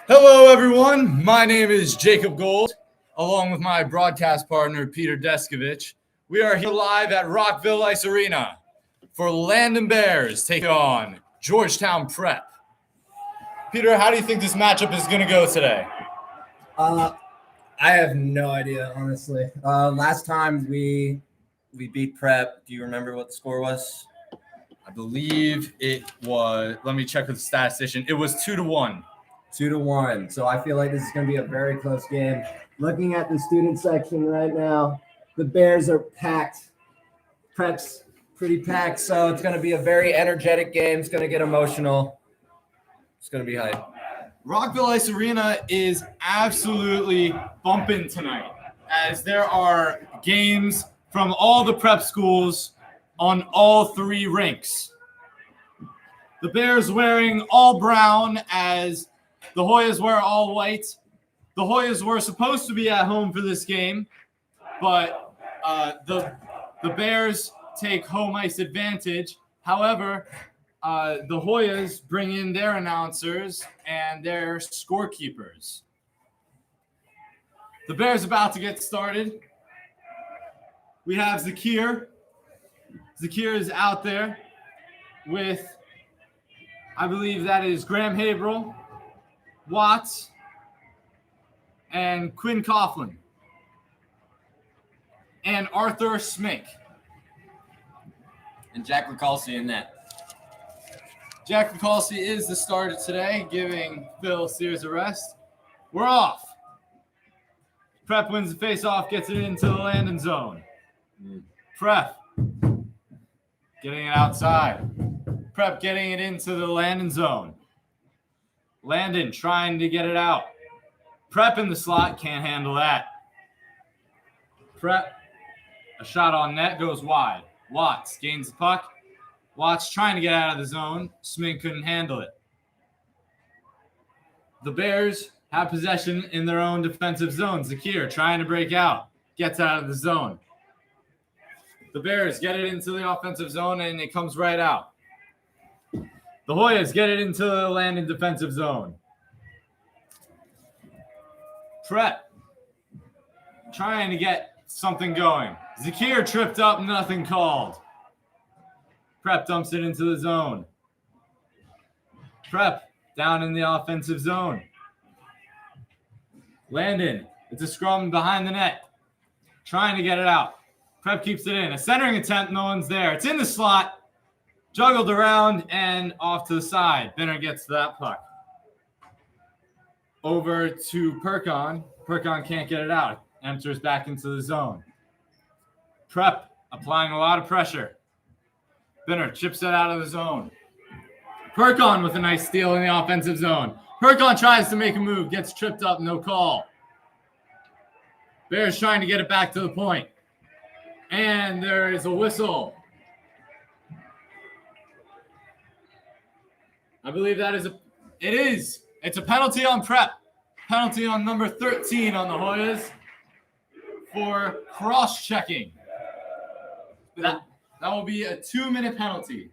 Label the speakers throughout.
Speaker 1: Hello, everyone. My name is Jacob Gold, along with my broadcast partner, Peter Deskovich. We are here live at Rockville Ice Arena for Landon Bears taking on Georgetown Prep. Peter, how do you think this matchup is going to go today?
Speaker 2: I have no idea, honestly. Last time we beat Prep, do you remember what the score was?
Speaker 1: I believe it was, let me check with the statistician, it was 2-1.
Speaker 2: 2-1. So I feel like this is going to be a very close game. Looking at the student section right now, the Bears are packed. Prep's pretty packed, so it's going to be a very energetic game. It's going to get emotional. It's going to be hype.
Speaker 1: Rockville Ice Arena is absolutely bumping tonight, as there are games from all the prep schools on all three rinks. The Bears wearing all brown as the Hoyas wear all white. The Hoyas were supposed to be at home for this game, but the Bears take home ice advantage. However, the Hoyas bring in their announcers and their scorekeepers. The Bears about to get started. We have Zakir. Zakir is out there with, I believe that is Graham Haberl, Watts, and Quinn Coughlin, and Arthur Smink.
Speaker 2: And Jack Ricalsi in that.
Speaker 1: Jack Ricalsi is the starter today, giving Phil Sears a rest. We're off. Prep wins the face-off, gets it into the Landon zone. Prep getting it outside. Prep getting it into the Landon zone. Landon trying to get it out. Prep in the slot, can't handle that. Prep, a shot on net, goes wide. Watts gains the puck. Watts trying to get out of the zone. Smink couldn't handle it. The Bears have possession in their own defensive zone. Zakir trying to break out. Gets out of the zone. The Bears get it into the offensive zone, and it comes right out. The Hoyas get it into the Landon defensive zone. Prep trying to get something going. Zakir tripped up, nothing called. Prep dumps it into the zone. Prep down in the offensive zone. Landon, it's a scrum behind the net. Trying to get it out. Prep keeps it in. A centering attempt, no one's there. It's in the slot. Juggled around and off to the side. Benner gets to that puck. Over to Perkon. Perkon can't get it out. Enters back into the zone. Prep applying a lot of pressure. Benner chips it out of the zone. Perkon with a nice steal in the offensive zone. Perkon tries to make a move. Gets tripped up. No call. Bears trying to get it back to the point. And there is a whistle. I believe that is it is. It's a penalty on Prep. Penalty on number 13 on the Hoyas for cross-checking. That will be a 2-minute penalty.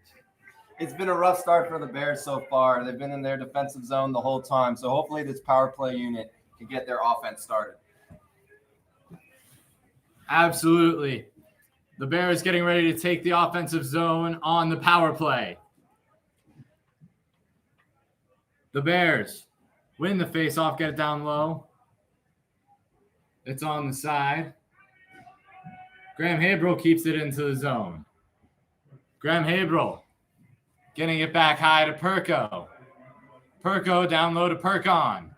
Speaker 2: It's been a rough start for the Bears so far. They've been in their defensive zone the whole time. So hopefully this power play unit can get their offense started.
Speaker 1: Absolutely. The Bears getting ready to take the offensive zone on the power play. The Bears win the face-off, get it down low. It's on the side. Graham Haberl keeps it into the zone. Graham Haberl getting it back high to Perko. Perko down low to Perkon.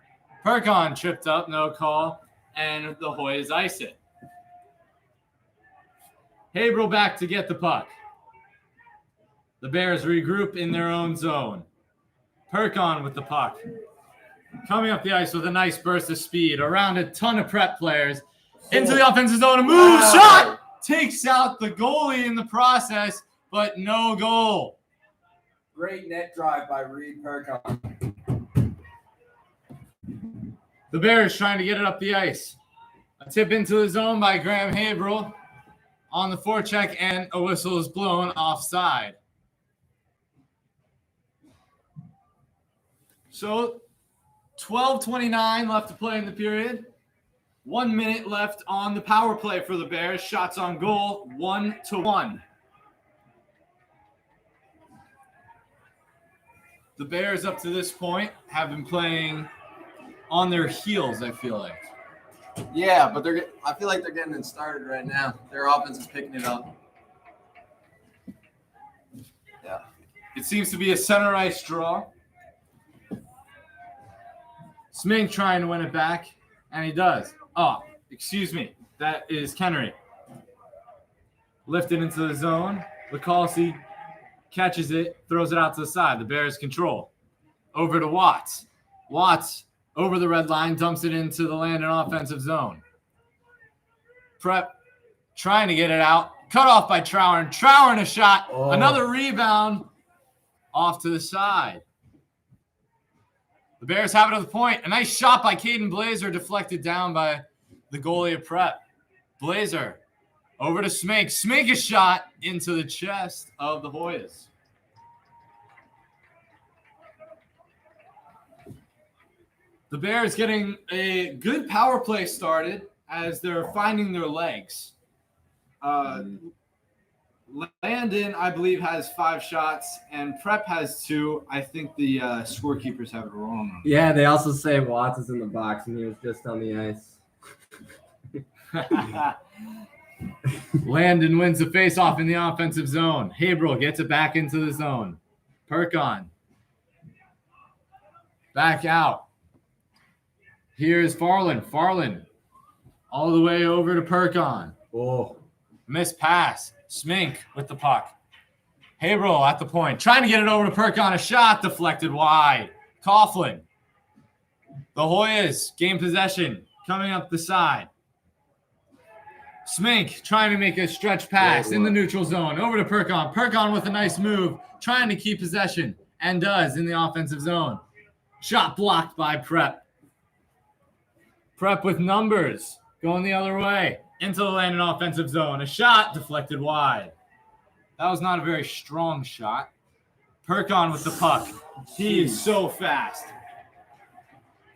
Speaker 1: Perkon tripped up, no call, and the Hoyas ice it. Haberl back to get the puck. The Bears regroup in their own zone. Perkon with the puck. Coming up the ice with a nice burst of speed around a ton of Prep players. Into the offensive zone. A move shot. Takes out the goalie in the process, but no goal.
Speaker 2: Great net drive by Reed Perkon.
Speaker 1: The Bears trying to get it up the ice. A tip into the zone by Graham Haberl on the forecheck, and a whistle is blown offside. So 12:29 left to play in the period. 1 minute left on the power play for the Bears. Shots on goal, 1-1. The Bears up to this point have been playing on their heels, I feel like.
Speaker 2: Yeah, but I feel like they're getting it started right now. Their offense is picking it up. Yeah.
Speaker 1: It seems to be a center ice draw. Smink trying to win it back, and he does. Oh, excuse me. That is Kennery. Lifted into the zone. Lacalsi catches it, throws it out to the side. The Bears control. Over to Watts. Watts over the red line, dumps it into the Landon offensive zone. Prep trying to get it out. Cut off by Trower. Trower a shot. Oh. Another rebound off to the side. The Bears have it at the point. A nice shot by Caden Blazer, deflected down by the goalie of Prep. Blazer over to Smink. Smink a shot into the chest of the Hoyas. The Bears getting a good power play started as they're finding their legs. Landon, I believe, has 5 shots, and Prep has 2. I think the scorekeepers have it wrong.
Speaker 2: Yeah, they also say Watts is in the box, and he was just on the ice.
Speaker 1: Landon wins the faceoff in the offensive zone. Habrel gets it back into the zone. Perkon. Back out. Here's Farland. Farland all the way over to Perkon.
Speaker 2: Oh.
Speaker 1: Missed pass. Smink with the puck. Habrel at the point. Trying to get it over to Perkon. A shot deflected wide. Coughlin. The Hoyas gain possession. Coming up the side. Smink trying to make a stretch pass in the neutral zone. Over to Perkon. Perkon with a nice move. Trying to keep possession. And does in the offensive zone. Shot blocked by Prep. Prep with numbers. Going the other way. Into the Landon offensive zone. A shot deflected wide. That was not a very strong shot. Perkon with the puck. He is so fast.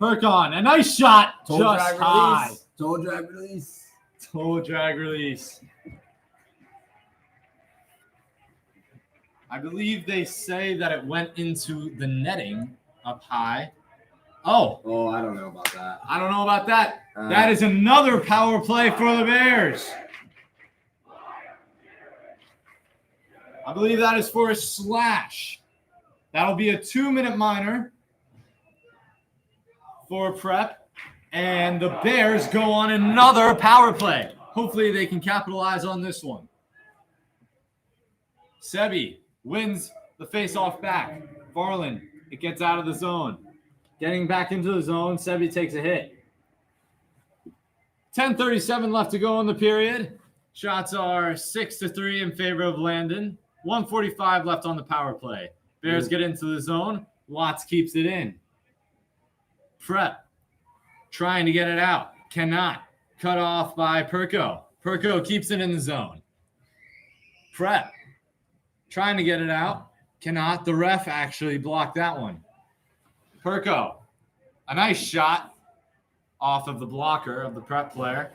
Speaker 1: Perkon, a nice shot.
Speaker 2: Toe
Speaker 1: just high.
Speaker 2: Release. Toe drag release.
Speaker 1: Toe drag release. I believe they say that it went into the netting up high. Oh,
Speaker 2: I don't know about that.
Speaker 1: I don't know about that. That is another power play for the Bears. I believe that is for a slash. That'll be a 2-minute minor for Prep. And the Bears go on another power play. Hopefully they can capitalize on this one. Sebi wins the face-off back. Farland, it gets out of the zone. Getting back into the zone, Sebi takes a hit. 10:37 left to go in the period. Shots are 6-3 in favor of Landon. 1:45 left on the power play. Bears get into the zone. Watts keeps it in. Prep trying to get it out. Cannot. Cut off by Perko. Perko keeps it in the zone. Prep trying to get it out. Cannot. The ref actually blocked that one. Perko, a nice shot off of the blocker of the Prep player.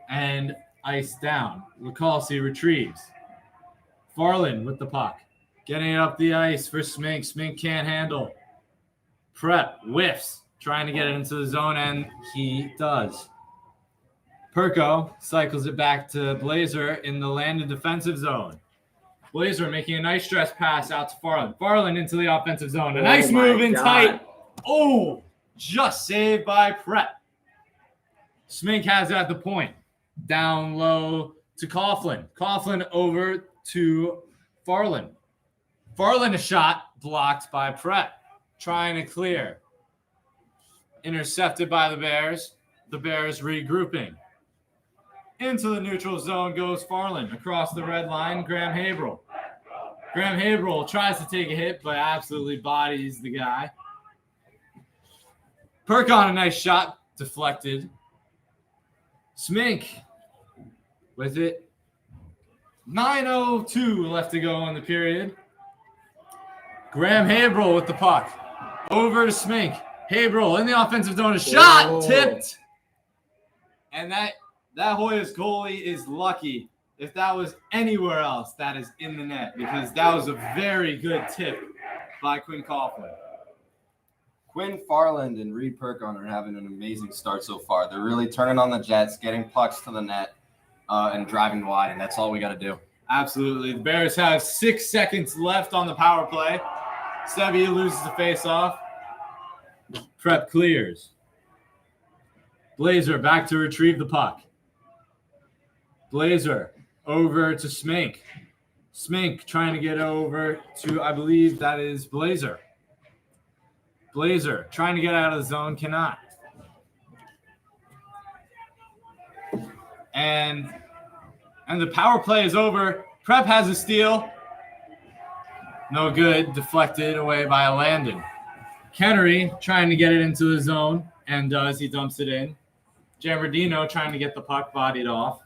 Speaker 1: And ice down. Lacalsi retrieves. Farland with the puck. Getting it up the ice for Smink. Smink can't handle. Prep whiffs. Trying to get it into the zone, and he does. Perko cycles it back to Blazer in the Landon defensive zone. Blazer making a nice stretch pass out to Farland. Farland into the offensive zone. A nice move in tight. Oh, just saved by Prep. Smink has it at the point. Down low to Coughlin. Coughlin over to Farland. Farland a shot blocked by Prep. Trying to clear. Intercepted by the Bears. The Bears regrouping. Into the neutral zone goes Farland. Across the red line, Graham Habrel. Graham Habrel tries to take a hit, but absolutely bodies the guy. Perkon, a nice shot. Deflected. Smink with it. 9:02 left to go in the period. Graham Habrel with the puck. Over to Smink. Haverhill in the offensive zone. A shot
Speaker 2: Oh.
Speaker 1: tipped. And that Hoyas goalie is lucky. If that was anywhere else, that is in the net because that was a very good tip by Quinn Coughlin.
Speaker 3: Quinn Farland and Reed Perkon are having an amazing start so far. They're really turning on the Jets, getting pucks to the net, and driving wide, and that's all we got to do.
Speaker 1: Absolutely. The Bears have 6 seconds left on the power play. Sevi loses the faceoff. Prep clears. Blazer back to retrieve the puck. Blazer over to Smink. Smink trying to get over to, I believe that is Blazer. Blazer trying to get out of the zone, cannot. And the power play is over. Prep has a steal. No good. Deflected away by Landon. Kennery trying to get it into the zone and does. He dumps it in. Jambardino trying to get the puck bodied off.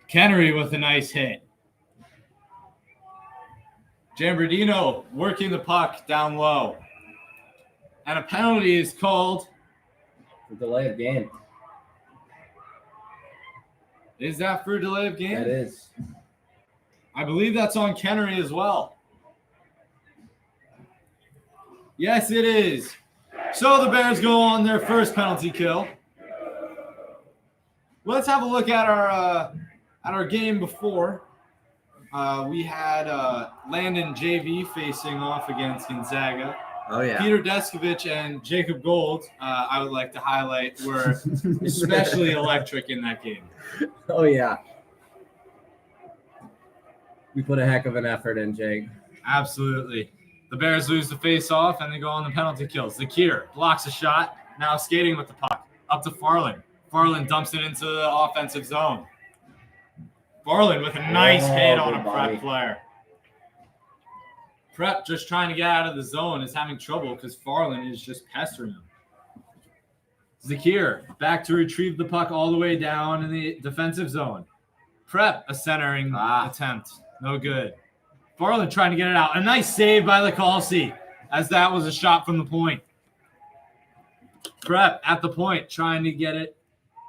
Speaker 1: Kennery with a nice hit. Jambardino working the puck down low. And a penalty is called.
Speaker 2: The delay of game.
Speaker 1: Is that for delay of game?
Speaker 2: That is.
Speaker 1: I believe that's on Kennery as well. Yes, it is. So the Bears go on their first penalty kill. Let's have a look at our game before. We had Landon JV facing off against Gonzaga.
Speaker 2: Oh, yeah.
Speaker 1: Peter Deskovich and Jacob Gold, I would like to highlight, were especially electric in that game.
Speaker 2: Oh, yeah. We put a heck of an effort in, Jake.
Speaker 1: Absolutely. The Bears lose the face-off, and they go on the penalty kills. Zakir blocks a shot, now skating with the puck. Up to Farland. Farland dumps it into the offensive zone. Farland with a nice hit on a Prep player. Prep just trying to get out of the zone is having trouble because Farland is just pestering him. Zakir back to retrieve the puck all the way down in the defensive zone. Prep a centering attempt. No good. Farland trying to get it out. A nice save by Lecalci as that was a shot from the point. Prep at the point trying to get it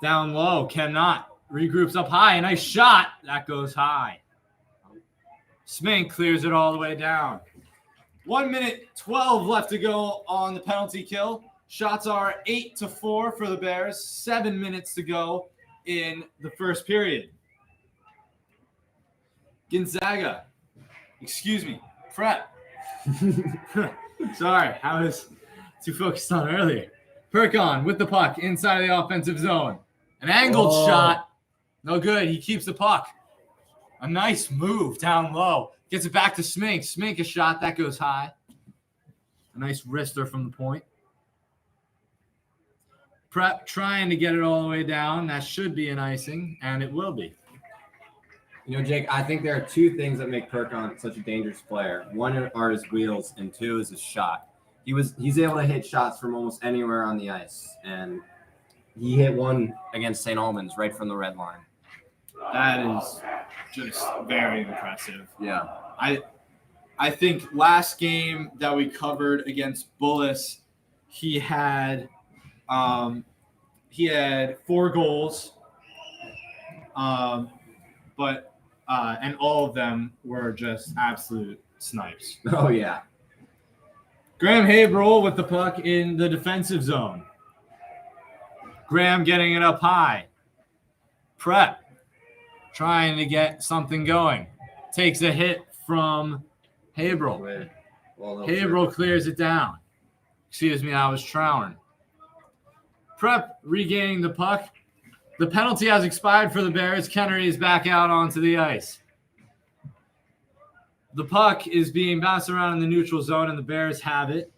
Speaker 1: down low. Cannot. Regroups up high. A nice shot. That goes high. Smink clears it all the way down. 1 minute 12 left to go on the penalty kill. Shots are 8-4 for the Bears. 7 minutes to go in the first period. Gonzaga. Excuse me. Prep. Sorry, I was too focused on earlier. Perkon with the puck inside of the offensive zone. An angled shot. No good. He keeps the puck. A nice move down low. Gets it back to Smink. Smink a shot. That goes high. A nice wrister from the point. Prep trying to get it all the way down. That should be an icing, and it will be.
Speaker 3: You know, Jake, I think there are two things that make Perkon such a dangerous player. One are his wheels, and two is his shot. He's able to hit shots from almost anywhere on the ice, and he hit one against St. Albans right from the red line.
Speaker 1: That is just very impressive.
Speaker 3: Yeah.
Speaker 1: I think last game that we covered against Bullis, he had 4 goals, but and all of them were just absolute snipes.
Speaker 3: Oh, yeah.
Speaker 1: Graham Haverhill with the puck in the defensive zone. Graham getting it up high. Prep trying to get something going. Takes a hit from Haverhill. Haverhill clears it down. Excuse me, I was Trowen. Prep regaining the puck. The penalty has expired for the Bears. Kennery is back out onto the ice. The puck is being bounced around in the neutral zone, and the Bears have it.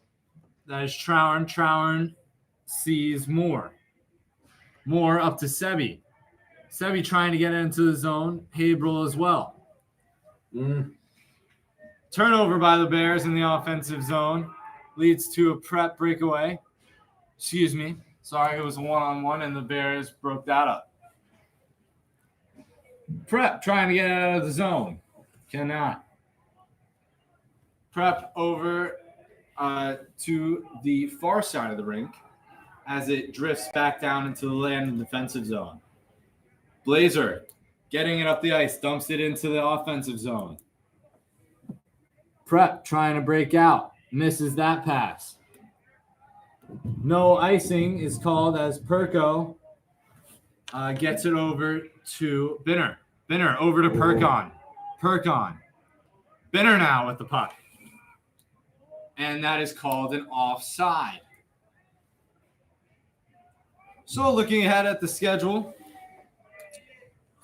Speaker 1: That is Trowen. Trowen sees Moore. Moore up to Sebi. Sebi trying to get into the zone. Haverhill as well. Turnover by the Bears in the offensive zone leads to a Prep breakaway. Excuse me. Sorry, it was a one-on-one, and the Bears broke that up. Prep trying to get out of the zone. Cannot. Prep over to the far side of the rink as it drifts back down into the Landon defensive zone. Blazer getting it up the ice, dumps it into the offensive zone. Prep trying to break out, misses that pass. No icing is called as Perko gets it over to Binner. Binner over to Perkon. Perkon. Binner now with the puck. And that is called an offside. So looking ahead at the schedule,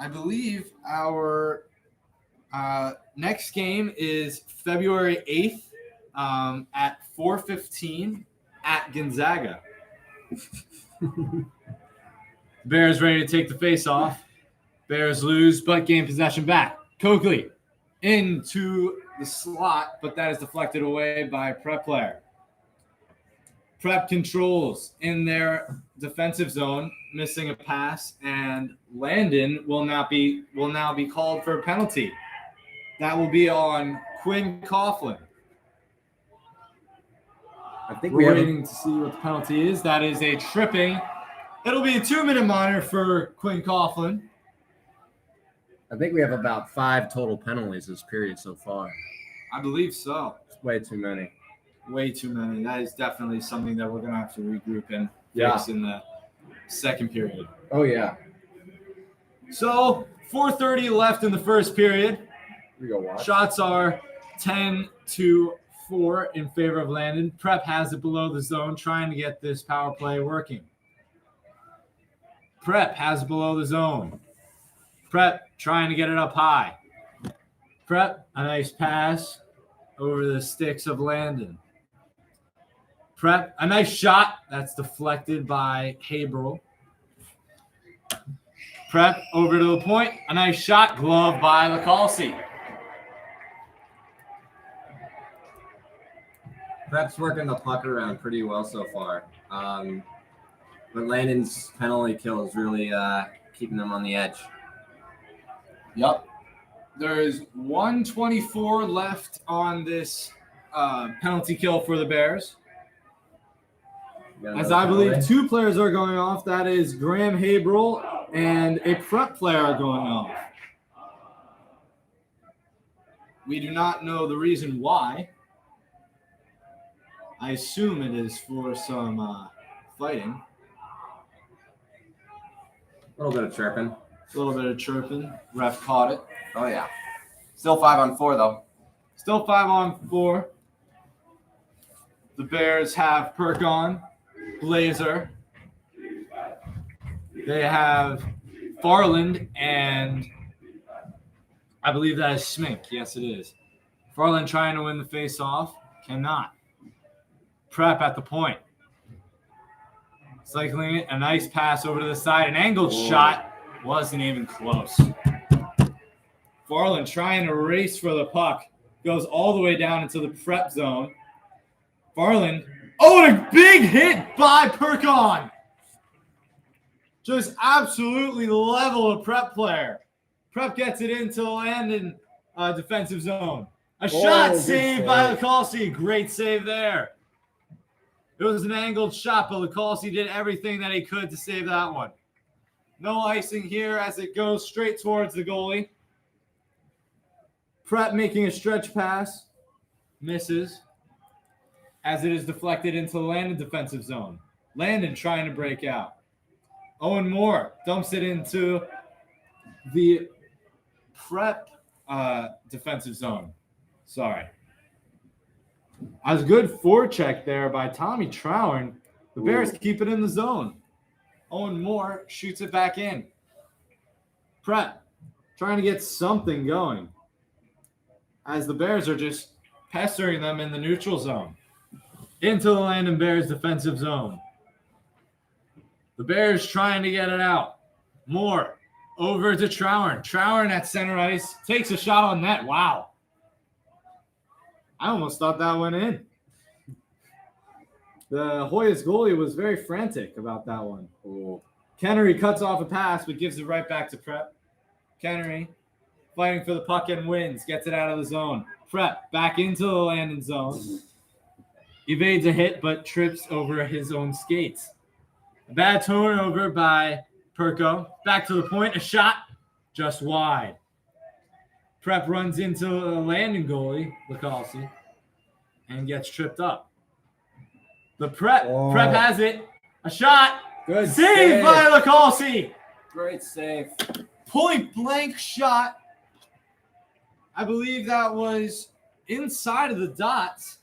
Speaker 1: I believe our next game is February 8th at 4:15 at Gonzaga. Bears ready to take the face off. Bears lose, but gain possession back. Coakley into the slot, but that is deflected away by Prep player. Prep controls in their defensive zone, missing a pass, and Landon will now be called for a penalty. That will be on Quinn Coughlin.
Speaker 2: I think
Speaker 1: We're waiting to see what the penalty is. That is a tripping. It'll be a 2-minute minor for Quinn Coughlin.
Speaker 2: I think we have about 5 total penalties this period so far.
Speaker 1: I believe so.
Speaker 2: It's way too many.
Speaker 1: Way too many. That is definitely something that we're going to have to regroup and fix in the second period.
Speaker 2: Oh, yeah.
Speaker 1: So 4:30 left in the first period.
Speaker 2: We go watch.
Speaker 1: Shots are 10-4 in favor of Landon. Prep has it below the zone, trying to get this power play working. Prep has it below the zone. Prep trying to get it up high. Prep, a nice pass over the sticks of Landon. Prep, a nice shot. That's deflected by Haberl. Prep over to the point. A nice shot. Glove by Lacalci.
Speaker 3: Prep's working the puck around pretty well so far. But Landon's penalty kill is really keeping them on the edge.
Speaker 1: Yep. There is 1:24 left on this penalty kill for the Bears. As I believe 2 players are going off. That is Graham Haberl and a Prep player are going off. We do not know the reason why. I assume it is for some fighting.
Speaker 3: A little bit of chirping.
Speaker 1: A little bit of chirping. Ref caught it.
Speaker 3: Oh, yeah. Still 5-on-4, though.
Speaker 1: Still 5-on-4. The Bears have Perkon, Blazer. They have Farland, and I believe that is Smink. Yes, it is. Farland trying to win the face-off. Cannot. Prep at the point. Cycling it. A nice pass over to the side. An angled shot. Wasn't even close. Farland trying to race for the puck. Goes all the way down into the Prep zone. Farland. Oh, and a big hit by Perkon. Just absolutely level a Prep player. Prep gets it into the Landon defensive zone. A shot saved by Lacalci. Great save there. It was an angled shot, but Lacalci did everything that he could to save that one. No icing here as it goes straight towards the goalie. Prep making a stretch pass. Misses. As it is deflected into the Landon defensive zone. Landon trying to break out. Owen Moore dumps it into the Prep defensive zone. Sorry. A good forecheck there by Tommy Trower. The Bears keep it in the zone. Owen Moore shoots it back in. Prep trying to get something going as the Bears are just pestering them in the neutral zone. Into the Landon Bears defensive zone. The Bears trying to get it out. Moore over to Trower. Trower at center ice takes a shot on net. Wow. I almost thought that went in. The Hoyas goalie was very frantic about that one. Ooh. Kennery cuts off a pass, but gives it right back to Prep. Kennery fighting for the puck and wins. Gets it out of the zone. Prep back into the Landon zone. evades a hit but trips over his own skates. A bad turnover by Perko. Back to the point, a shot just wide. Prep runs into the Landon goalie, Lacalsi, and gets tripped up. The Prep has it. A shot.
Speaker 2: Good
Speaker 1: Saved by Lacalsi.
Speaker 2: Great save.
Speaker 1: Point blank shot. I believe that was inside of the dots.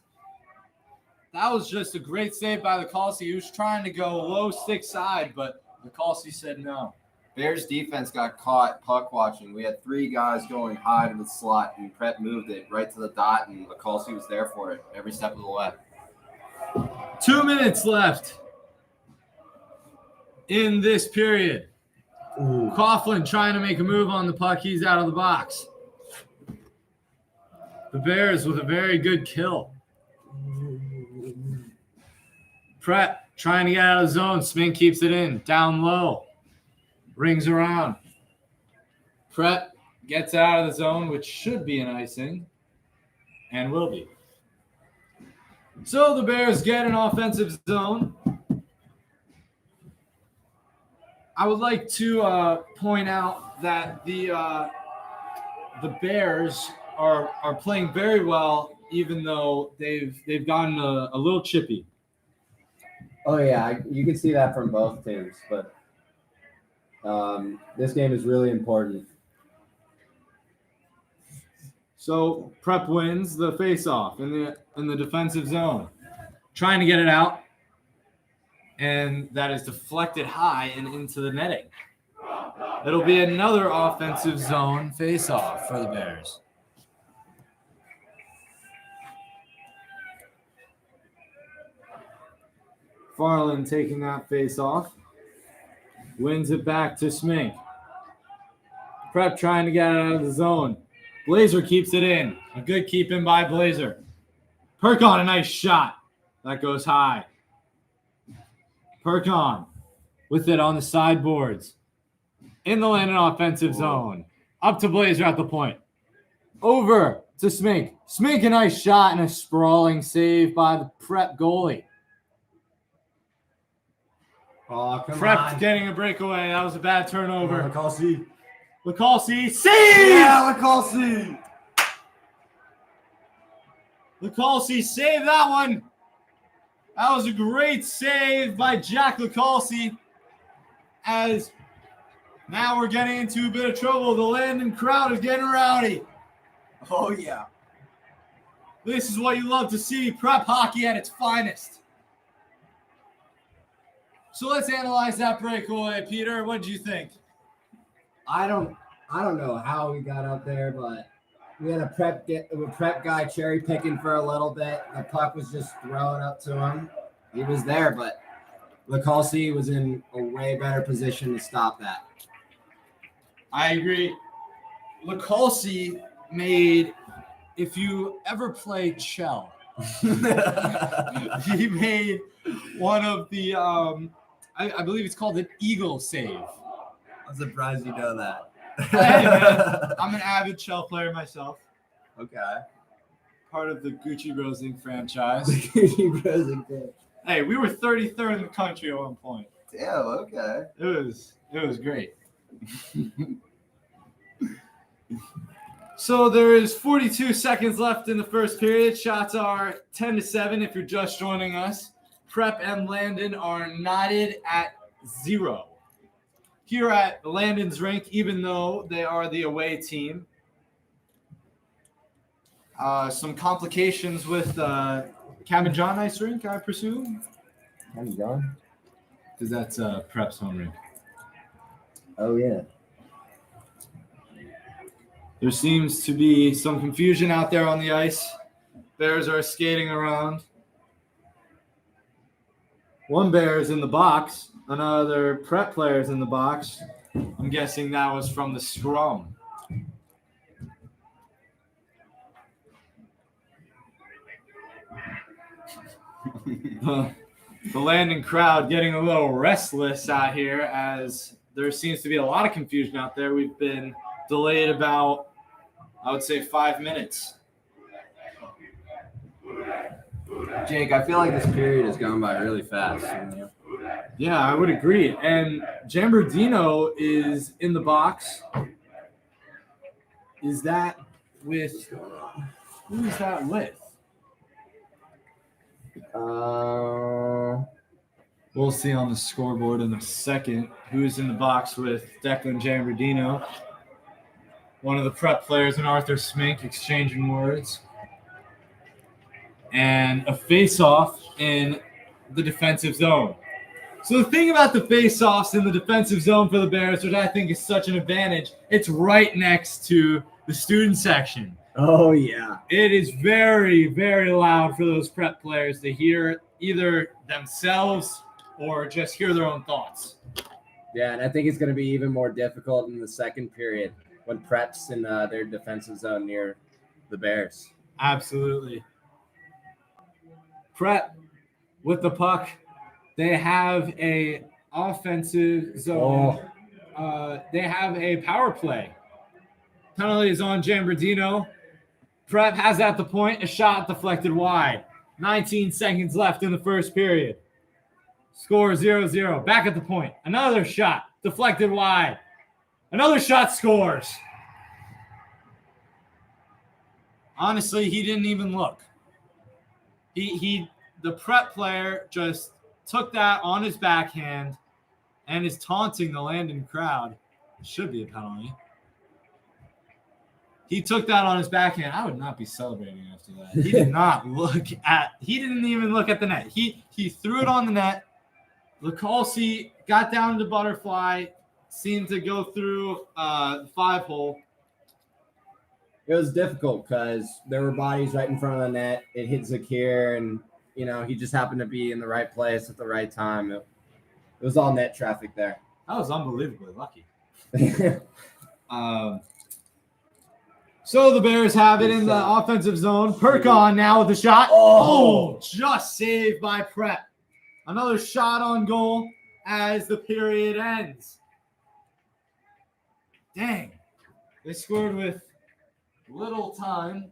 Speaker 1: That was just a great save by Lacalsi. He was trying to go low stick side, but Lacalsi said no.
Speaker 3: Bears defense got caught puck watching. We had 3 guys going high to the slot, and Prep moved it right to the dot, and Lacalsi was there for it every step of the way.
Speaker 1: 2 minutes left in this period. Coughlin trying to make a move on the puck. He's out of the box. The Bears with a very good kill. Prep trying to get out of the zone. Smink keeps it in. Down low. Rings around. Prep gets out of the zone, which should be an icing. And will be. So the Bears get an offensive zone. I would like to point out that the Bears are playing very well, even though they've gotten a little chippy.
Speaker 3: Oh, yeah, you can see that from both teams, but this game is really important.
Speaker 1: So Prep wins the face-off in the defensive zone, trying to get it out, and that is deflected high and into the netting. It'll be another offensive zone face-off for the Bears. Farland taking that face-off. Wins it back to Smink. Prep trying to get it out of the zone. Blazer keeps it in. A good keep in by Blazer. Perkon, a nice shot. That goes high. Perkon with it on the sideboards. In the Landon offensive zone. Up to Blazer at the point. Over to Smink. Smink, a nice shot and a sprawling save by the Prep goalie.
Speaker 3: Oh, come
Speaker 1: Prep
Speaker 3: on.
Speaker 1: getting a breakaway. That was a bad turnover.
Speaker 3: Lacalsi.
Speaker 1: Lacalsi, save!
Speaker 3: Yeah, Lacalsi.
Speaker 1: Lacalsi saved that one. That was a great save by Jack Lacalsi. As now we're getting into a bit of trouble. The Landon crowd is getting rowdy.
Speaker 2: Oh, yeah.
Speaker 1: This is what you love to see. Prep hockey at its finest. So let's analyze that breakaway, Peter. What did you think?
Speaker 2: I don't know how we got up there, but we had a prep guy cherry picking for a little bit. The puck was just thrown up to him. He was there, but Lacalsi was in a way better position to stop that.
Speaker 1: I agree. Lacalsi made, if you ever play Chell, he made one of the, I believe it's called an eagle save.
Speaker 2: I'm surprised you know that.
Speaker 1: Hey, man, I'm an avid Chell player myself.
Speaker 2: Okay.
Speaker 1: Part of the Gucci Rosing franchise. Hey, we were 33rd in the country at one point.
Speaker 2: Damn, okay.
Speaker 1: It was great. So there is 42 seconds left in the first period. Shots are 10-7 if you're just joining us. Prep and Landon are knotted at 0. Here at Landon's rink, even though they are the away team. Some complications with Cabin John Ice Rink, I presume?
Speaker 2: Cabin John?
Speaker 1: Because that's Prep's home rink.
Speaker 2: Oh, yeah.
Speaker 1: There seems to be some confusion out there on the ice. Bears are skating around. One Bear is in the box. Another Prep player is in the box. I'm guessing that was from the scrum. The Landon crowd getting a little restless out here as there seems to be a lot of confusion out there. We've been delayed about, I would say, 5 minutes.
Speaker 3: Jake, I feel like this period is going by really fast.
Speaker 1: Yeah, I would agree. And Jambardino is in the box. Is that with who is that with? We'll see on the scoreboard in a second who's in the box with Declan Jambardino, one of the prep players, and Arthur Smink exchanging words. And a face-off in the defensive zone. So the thing about the face-offs in the defensive zone for the Bears, which I think is such an advantage, it's right next to the student section.
Speaker 2: Oh, yeah.
Speaker 1: It is very, very loud for those prep players to hear either themselves or just hear their own thoughts.
Speaker 2: Yeah, and I think it's going to be even more difficult in the second period when Prep's in their defensive zone near the Bears.
Speaker 1: Absolutely. Prep with the puck. They have a offensive zone. They have a power play. Penalty is on Jambardino. Prep has at the point a shot deflected wide. 19 seconds left in the first period. Score 0-0. Back at the point. Another shot deflected wide. Another shot scores. Honestly, he didn't even look. The prep player just took that on his backhand and is taunting the Landon crowd. It should be a penalty. He took that on his backhand. I would not be celebrating after that. He did not he didn't even look at the net. He threw it on the net. Lacalci got down to butterfly, seemed to go through the 5-hole.
Speaker 2: It was difficult because there were bodies right in front of the net. It hit Zakir, and he just happened to be in the right place at the right time. It was all net traffic there.
Speaker 1: That was unbelievably lucky. So the Bears have it in the offensive zone. Perkon now with the shot. Oh, just saved by Prep. Another shot on goal as the period ends. Dang. They scored with little time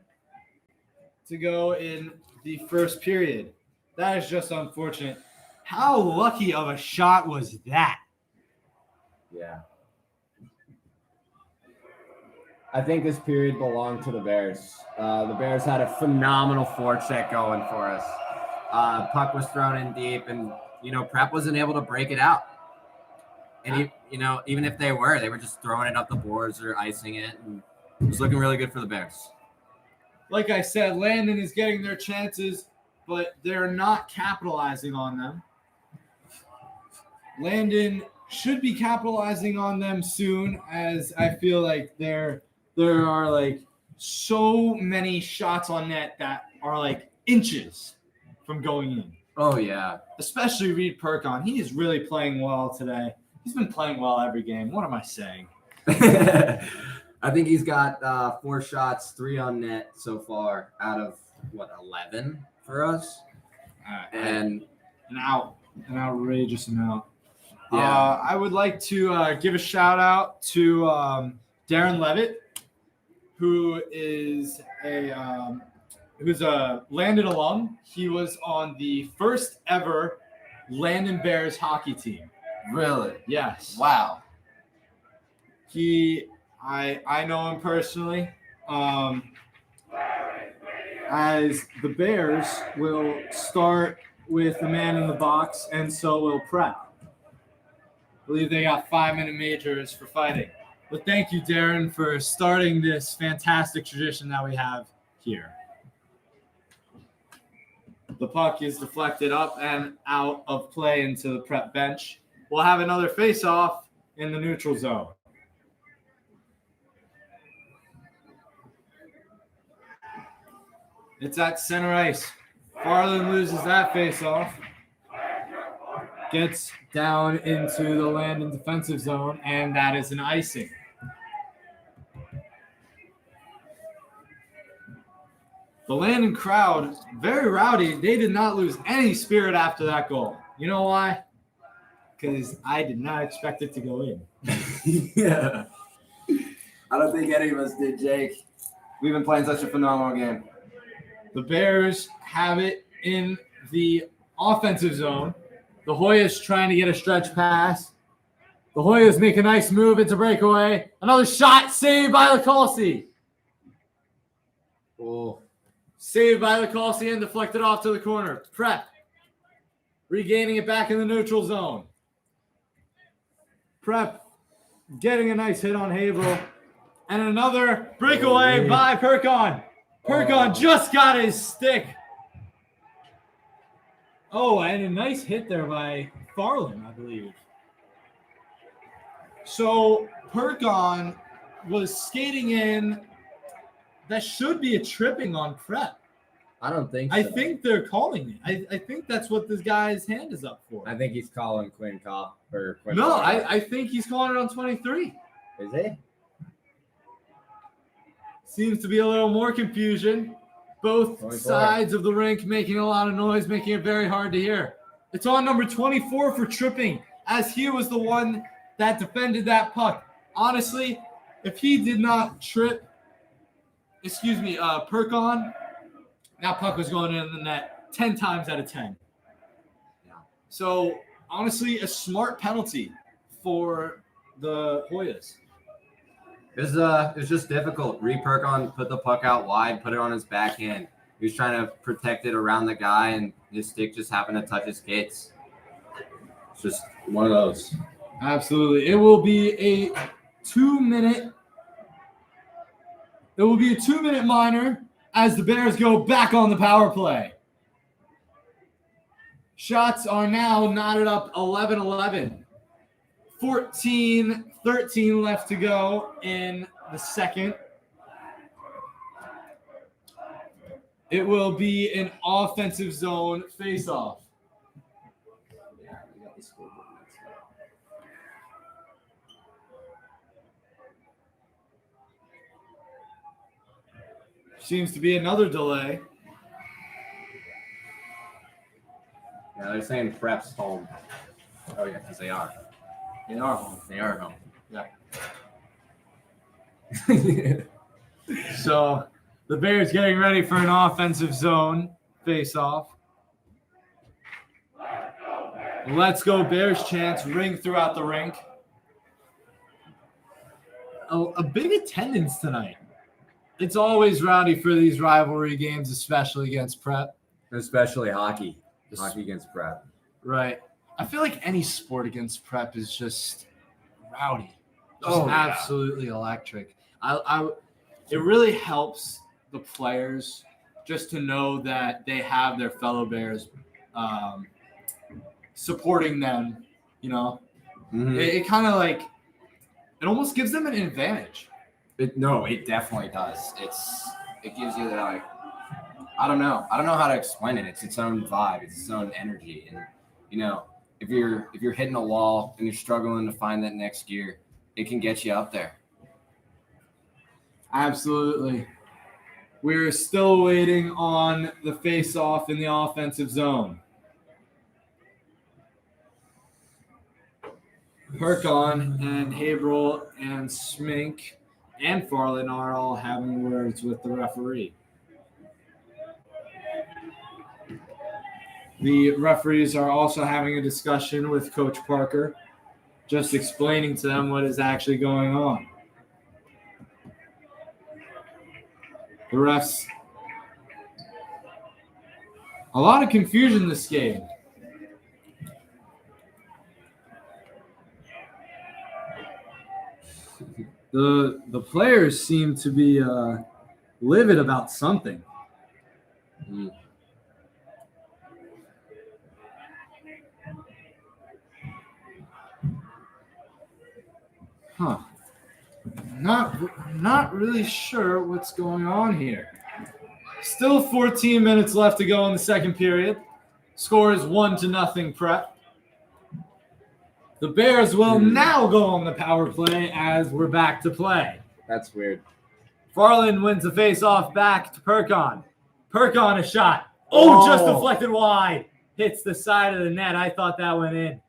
Speaker 1: to go in the first period. That is just unfortunate. How lucky of a shot was that?
Speaker 2: Yeah. I think this period belonged to the Bears. The Bears had a phenomenal forecheck going for us.
Speaker 3: Puck was thrown in deep, and Prep wasn't able to break it out. And even if they were just throwing it up the boards or icing it, and it was looking really good for the Bears.
Speaker 1: Like I said, Landon is getting their chances, but they're not capitalizing on them. Landon should be capitalizing on them soon, as I feel like there are like so many shots on net that are like inches from going in.
Speaker 3: Oh, yeah.
Speaker 1: Especially Reed Perkon. He is really playing well today. He's been playing well every game. What am I saying?
Speaker 3: I think he's got 4 shots, 3 on net so far out of, 11 for us? And
Speaker 1: an outrageous amount.
Speaker 3: Yeah.
Speaker 1: I would like to give a shout out to Darren Levitt, who's a Landon alum. He was on the first ever Landon Bears hockey team.
Speaker 3: Really?
Speaker 1: Yes.
Speaker 3: Wow.
Speaker 1: I know him personally. As the Bears will start with the man in the box, and so will Prep. I believe they got 5-minute majors for fighting. But thank you, Darren, for starting this fantastic tradition that we have here. The puck is deflected up and out of play into the Prep bench. We'll have another face-off in the neutral zone. It's at center ice. Farland loses that face-off. Gets down into the Landon defensive zone, and that is an icing. The Landon crowd, very rowdy. They did not lose any spirit after that goal. You know why? Because I did not expect it to go in.
Speaker 3: Yeah. I don't think any of us did, Jake. We've been playing such a phenomenal game.
Speaker 1: The Bears have it in the offensive zone. The Hoyas trying to get a stretch pass. The Hoyas make a nice move into breakaway. Another shot saved by Lacalci.
Speaker 3: Oh,
Speaker 1: Saved by Lacalci and deflected off to the corner. Prep regaining it back in the neutral zone. Prep getting a nice hit on Haverhill. And another breakaway by Perkon. Perkon just got his stick. Oh, and a nice hit there by Farland, I believe. So Perkon was skating in. That should be a tripping on Prep.
Speaker 2: I don't think so.
Speaker 1: I think they're calling it. I think that's what this guy's hand is up for.
Speaker 2: I think he's calling Quinn Call or Quinn.
Speaker 1: No, I think he's calling it on 23.
Speaker 2: Is he?
Speaker 1: Seems to be a little more confusion. Both
Speaker 2: 24.
Speaker 1: sides of the rink making a lot of noise, making it very hard to hear. It's on number 24 for tripping, as he was the one that defended that puck. Honestly, if he did not trip, Perkon, that puck was going in the net 10 times out of 10.
Speaker 3: Yeah.
Speaker 1: So, honestly, a smart penalty for the Hoyas.
Speaker 3: It's just difficult. Perkon put the puck out wide, put it on his backhand. He was trying to protect it around the guy, and his stick just happened to touch his skates. It's just one of those.
Speaker 1: Absolutely. It will be a 2-minute minor as the Bears go back on the power play. Shots are now knotted up 11-11. 14-13 left to go in the second. It will be an offensive zone face-off. Seems to be another delay.
Speaker 3: Yeah, they're saying Prep's home. Oh, yeah, because they are.
Speaker 1: They are home.
Speaker 3: They are home.
Speaker 1: Yeah. So the Bears getting ready for an offensive zone face-off. Let's go Bears chants ring throughout the rink. A big attendance tonight. It's always rowdy for these rivalry games, especially against Prep.
Speaker 3: Especially hockey. Hockey against Prep.
Speaker 1: Right. I feel like any sport against Prep is just rowdy.
Speaker 3: Oh, yeah.
Speaker 1: Absolutely electric. It really helps the players just to know that they have their fellow Bears supporting them, you know.
Speaker 3: Mm-hmm.
Speaker 1: It kind of like it almost gives them an advantage.
Speaker 3: It definitely does. It gives you that, like, I don't know how to explain it. It's its own vibe. It's its own energy. And, you know, if you're hitting a wall and you're struggling to find that next gear, it can get you up there.
Speaker 1: Absolutely. We're still waiting on the face-off in the offensive zone. Perkon and Haverhill and Smink and Farland are all having words with the referee. The referees are also having a discussion with Coach Parker, just explaining to them what is actually going on. The refs, a lot of confusion this game. The players seem to be livid about something. Huh. Not really sure what's going on here. Still 14 minutes left to go in the second period. Score is 1-0 Prep. The Bears will now go on the power play as we're back to play.
Speaker 2: That's weird.
Speaker 1: Farland wins the face-off back to Perkon. Perkon a shot. Oh, just deflected wide. Hits the side of the net. I thought that went in.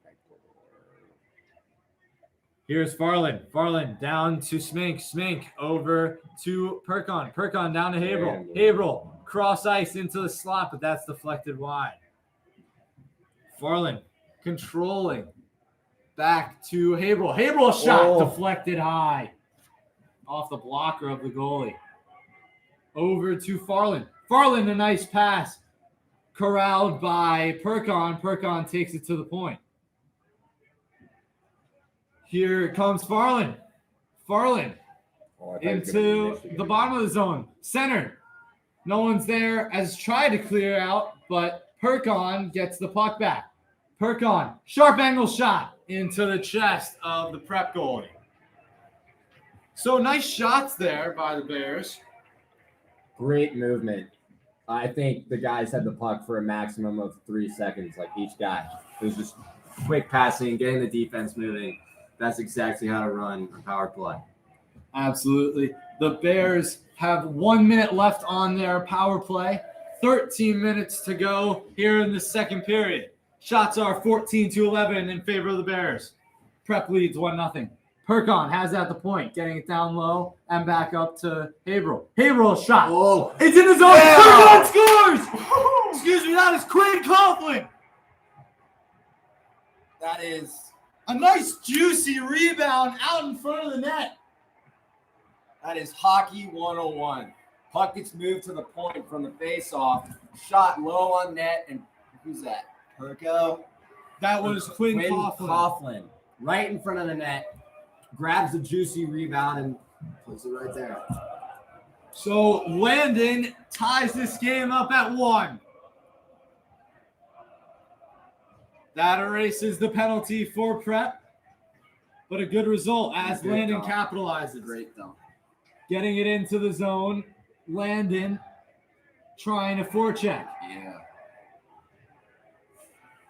Speaker 1: Here's Farland. Farland down to Smink. Smink over to Perkon. Perkon down to Haverhill. Haverhill cross ice into the slot, but that's deflected wide. Farland controlling. Back to Haverhill. Haverhill shot deflected high off the blocker of the goalie. Over to Farland. Farland, a nice pass. Corralled by Perkon. Perkon takes it to the point. Here comes Farland. Farland into the bottom of the zone. Center. No one's there as tried to clear out, but Perkon gets the puck back. Perkon, sharp angle shot into the chest of the Prep goalie. So nice shots there by the Bears.
Speaker 3: Great movement. I think the guys had the puck for a maximum of 3 seconds, like each guy. It was just quick passing, getting the defense moving. That's exactly how to run a power play.
Speaker 1: Absolutely. The Bears have 1 minute left on their power play. 13 minutes to go here in the second period. Shots are 14-11 in favor of the Bears. Prep leads 1-0. Perkon has it at the point, getting it down low and back up to Haverhill. Haverhill shot.
Speaker 2: Oh.
Speaker 1: It's in the zone. Yeah. Perkon scores. Excuse me, that is Quinn Coughlin. That is a nice juicy rebound out in front of the net.
Speaker 2: That is hockey 101. Puck gets moved to the point from the face-off. Shot low on net, and who's that? Perko?
Speaker 1: That was Quinn Coughlin.
Speaker 2: Right in front of the net. Grabs a juicy rebound and puts it right there.
Speaker 1: So Landon ties this game up at 1. That erases the penalty for Prep, but a good result as Landon capitalizes.
Speaker 2: Great dump.
Speaker 1: Getting it into the zone. Landon trying to forecheck.
Speaker 2: Yeah.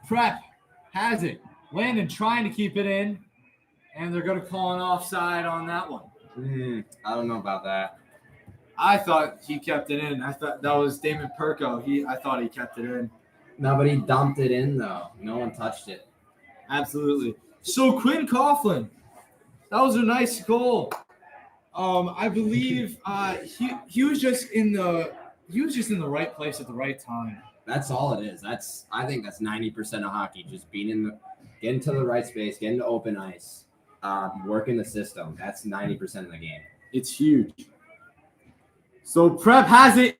Speaker 1: Prep has it. Landon trying to keep it in, and they're going to call an offside on that one.
Speaker 3: I don't know about that.
Speaker 1: I thought he kept it in. I thought that was Damon Perko. I thought he kept it in.
Speaker 3: No, but he dumped it in, though. No one touched it.
Speaker 1: Absolutely. So Quinn Coughlin, that was a nice goal. I believe he was just in the right place at the right time.
Speaker 3: That's all it is. I think that's 90% of hockey. Just being getting to the right space, getting to open ice, working the system. That's 90% of the game.
Speaker 1: It's huge. So Prep has it.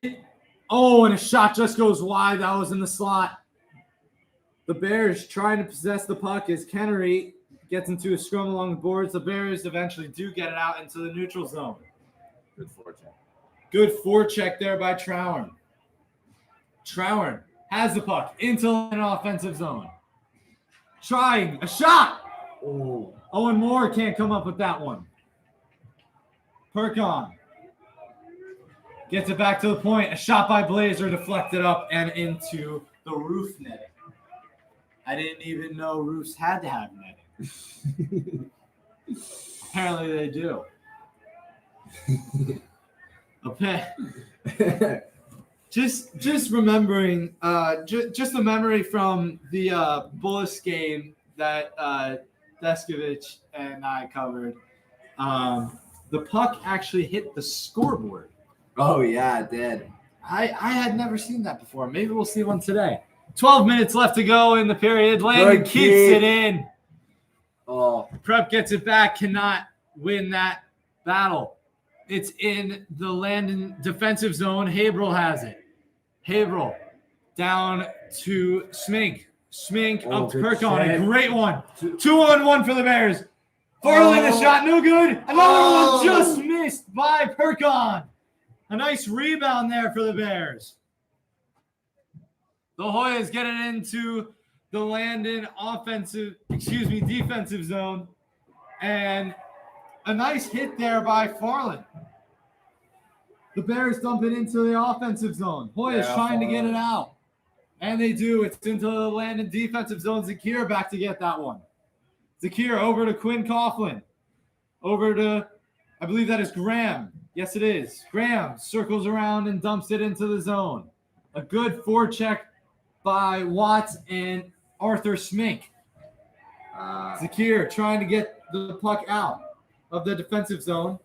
Speaker 1: Oh, and a shot just goes wide. That was in the slot. The Bears trying to possess the puck as Kennery gets into a scrum along the boards. The Bears eventually do get it out into the neutral zone.
Speaker 3: Good forecheck.
Speaker 1: Good forecheck there by Trower. Trower has the puck into an offensive zone. Trying a shot.
Speaker 3: Oh.
Speaker 1: Owen Moore can't come up with that one. Perkon gets it back to the point. A shot by Blazer deflected up and into the roof netting. I didn't even know roofs had to have netting. Apparently they do. Okay. Just remembering, just a memory from the Bullis game that Deskovich and I covered. The puck actually hit the scoreboard.
Speaker 3: Oh, yeah, it did.
Speaker 1: I had never seen that before. Maybe we'll see one today. 12 minutes left to go in the period. Landon keeps it in.
Speaker 3: Oh,
Speaker 1: Prep gets it back, cannot win that battle. It's in the Landon defensive zone. Haverhill has it. Haverhill down to Smink. Smink up to Perkon. A great one. 2-on-1 for the Bears. Farland a shot, no good. Another one just missed by Perkon. A nice rebound there for the Bears. The Hoyas get it into the Landon defensive zone. And a nice hit there by Farland. The Bears dump it into the offensive zone. Hoyas trying to get it out. And they do. It's into the Landon defensive zone. Zakir back to get that one. Zakir over to Quinn Coughlin. Over to, I believe that is Graham. Yes, it is. Graham circles around and dumps it into the zone. A good forecheck by Watts and Arthur Smink. Zakir trying to get the puck out of the defensive zone.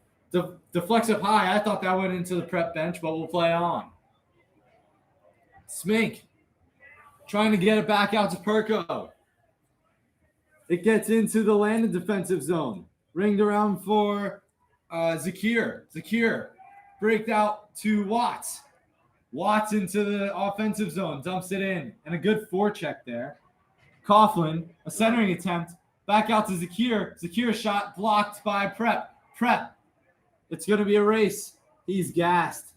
Speaker 1: Deflects up high. I thought that went into the Prep bench, but we'll play on. Smink trying to get it back out to Perko. It gets into the Landon defensive zone. Ringed around for Zakir. Zakir breaked out to Watts. Watts into the offensive zone. Dumps it in. And a good forecheck there. Coughlin, a centering attempt. Back out to Zakir. Zakir shot blocked by Prep. Prep. It's going to be a race. He's gassed.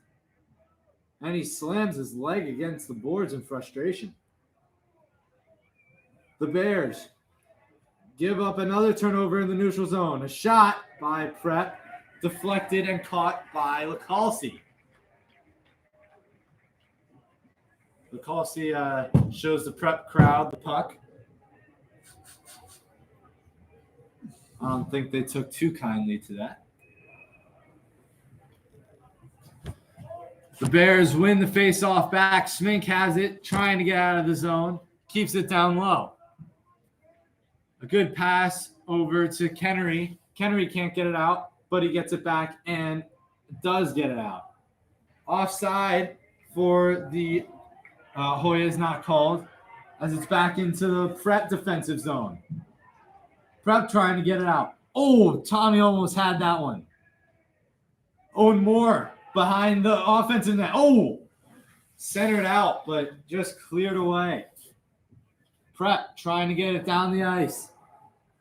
Speaker 1: And he slams his leg against the boards in frustration. The Bears give up another turnover in the neutral zone. A shot by Prep, deflected and caught by Lacalci. Lacalci shows the Prep crowd the puck. I don't think they took too kindly to that. The Bears win the face-off back. Smink has it, trying to get out of the zone. Keeps it down low. A good pass over to Kennery. Kennery can't get it out, but he gets it back and does get it out. Offside for the Hoya is not called as it's back into the Prep defensive zone. Prep trying to get it out. Oh, Tommy almost had that one. Owen Moore behind the offensive net. Oh, centered out, but just cleared away. Prep trying to get it down the ice.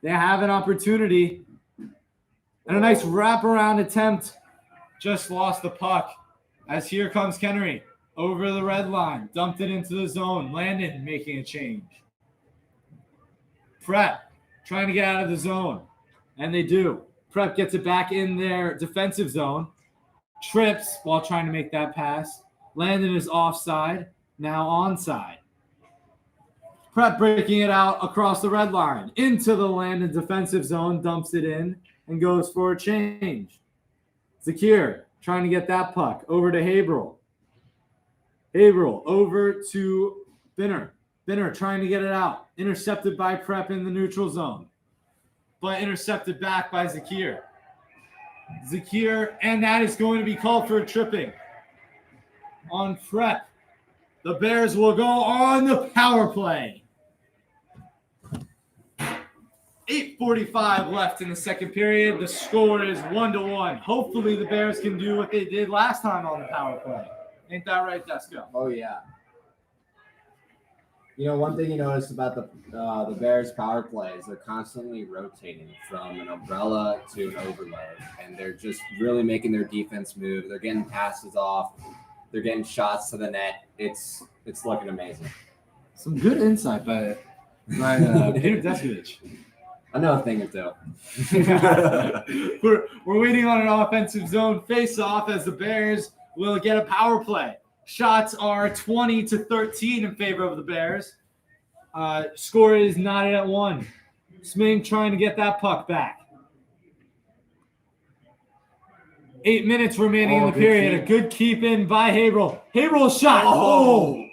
Speaker 1: They have an opportunity. And a nice wraparound attempt. Just lost the puck. As here comes Kennery. Over the red line. Dumped it into the zone. Landon making a change. Prep trying to get out of the zone. And they do. Prep gets it back in their defensive zone. Trips while trying to make that pass. Landon is offside. Now onside. Prep breaking it out across the red line. Into the Landon defensive zone. Dumps it in and goes for a change. Zakir trying to get that puck. Over to Haverhill. Haverhill over to Binner. Binner trying to get it out. Intercepted by Prep in the neutral zone. But intercepted back by Zakir. Zakir, and that is going to be called for a tripping on Prep. The Bears will go on the power play. 8:45 left in the second period. The score is 1-1. Hopefully the Bears can do what they did last time on the power play. Ain't that right, Desco?
Speaker 3: Oh, yeah. You know, one thing you notice about the Bears power play is they're constantly rotating from an umbrella to an overload, and they're just really making their defense move. They're getting passes off. They're getting shots to the net. It's looking amazing.
Speaker 1: Some good insight by Peter Deskovich.
Speaker 3: I know a thing or two.
Speaker 1: We're waiting on an offensive zone face-off as the Bears will get a power play. Shots are 20-13 in favor of the Bears. Score is knotted at 1. Smink trying to get that puck back. 8 minutes remaining in the period. A good keep in by Haverhill. Haverhill's shot. Oh!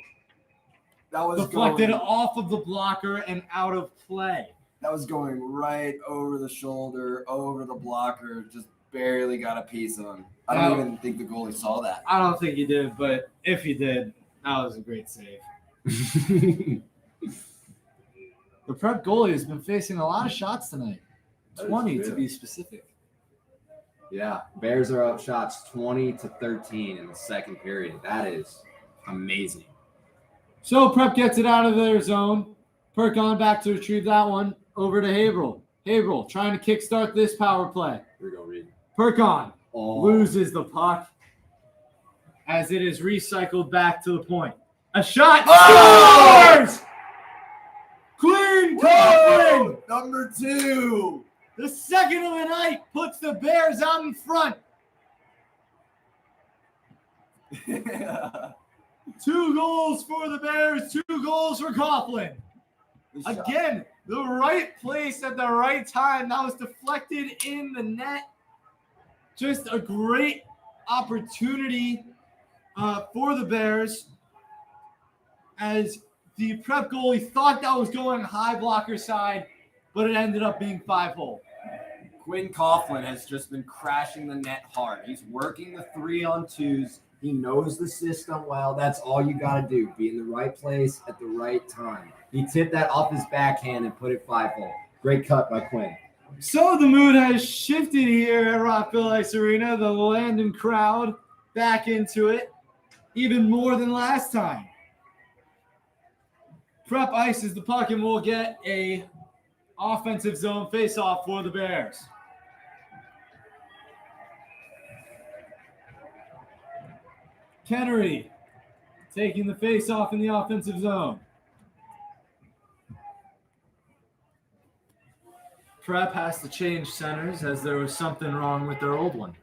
Speaker 2: That was
Speaker 1: deflected off of the blocker and out of play.
Speaker 2: That was going right over the shoulder, over the blocker, just barely got a piece on. I don't even think the goalie saw that.
Speaker 1: I don't think he did, but if he did, that was a great save. The Prep goalie has been facing a lot of shots tonight. 20 to be specific.
Speaker 3: Yeah, Bears are up shots 20-13 in the second period. That is amazing.
Speaker 1: So Prep gets it out of their zone. Perkon back to retrieve that one. Over to Haverhill. Haverhill trying to kickstart this power play.
Speaker 3: Here we go, Reed.
Speaker 1: Perkon loses the puck as it is recycled back to the point. A shot. Scores! Quinn Coughlin,
Speaker 2: number 2.
Speaker 1: the second of the night, puts the Bears out in front. 2 goals for the Bears, 2 goals for Coughlin. Again, the right place at the right time. That was deflected in the net. Just a great opportunity for the Bears as the Prep goalie thought that was going high blocker side, but it ended up being 5-hole.
Speaker 2: Quinn Coughlin has just been crashing the net hard. He's working the 3-on-2s He knows the system well. That's all you got to do. Be in the right place at the right time. He tipped that off his backhand and put it 5-hole. Great cut by Quinn.
Speaker 1: So the mood has shifted here at Rockville Ice Arena. The Landon crowd back into it, even more than last time. Prep ices the puck and we'll get a offensive zone face-off for the Bears. Kennery taking the face-off in the offensive zone. Prep has to change centers as there was something wrong with their old one.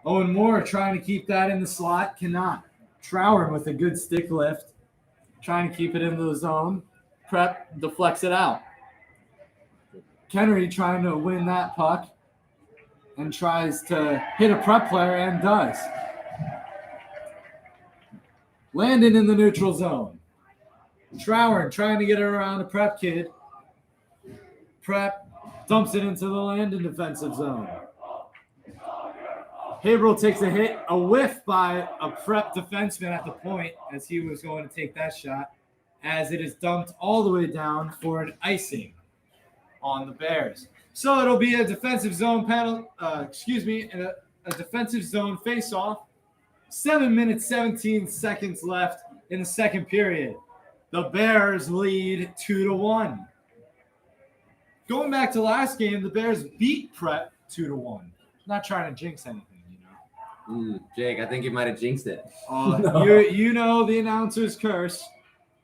Speaker 1: Owen Moore trying to keep that in the slot, cannot. Trower with a good stick lift, trying to keep it into the zone. Prep deflects it out. Kennery trying to win that puck and tries to hit a Prep player and does. Landon in the neutral zone. Trower trying to get it around a Prep kid. Prep dumps it into the Landon defensive zone. Haverhill takes a hit, a whiff by a Prep defenseman at the point as he was going to take that shot, as it is dumped all the way down for an icing on the Bears. So it'll be a defensive zone and a defensive zone face-off. 7 minutes, 17 seconds left in the second period. The Bears lead 2-1. Going back to last game, the Bears beat Prep 2-1. Not trying to jinx anything,
Speaker 3: Jake, I think you might have jinxed it.
Speaker 2: No.
Speaker 1: You know the announcer's curse.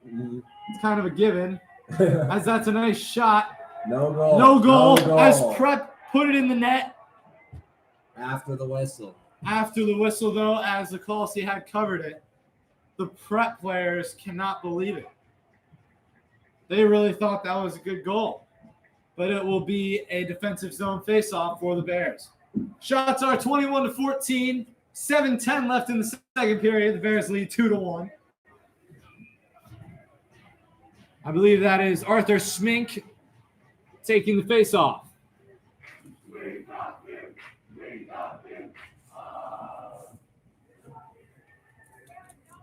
Speaker 1: It's kind of a given, as that's a nice shot.
Speaker 2: No goal.
Speaker 1: No goal,
Speaker 2: No goal.
Speaker 1: as Prep put it in the net.
Speaker 2: After the whistle.
Speaker 1: After the whistle, though, as the Colsey had covered it, the Prep players cannot believe it. They really thought that was a good goal. But it will be a defensive zone face-off for the Bears. Shots are 21-14, 7:10 left in the second period. The Bears lead 2-1. I believe that is Arthur Smink taking the face-off.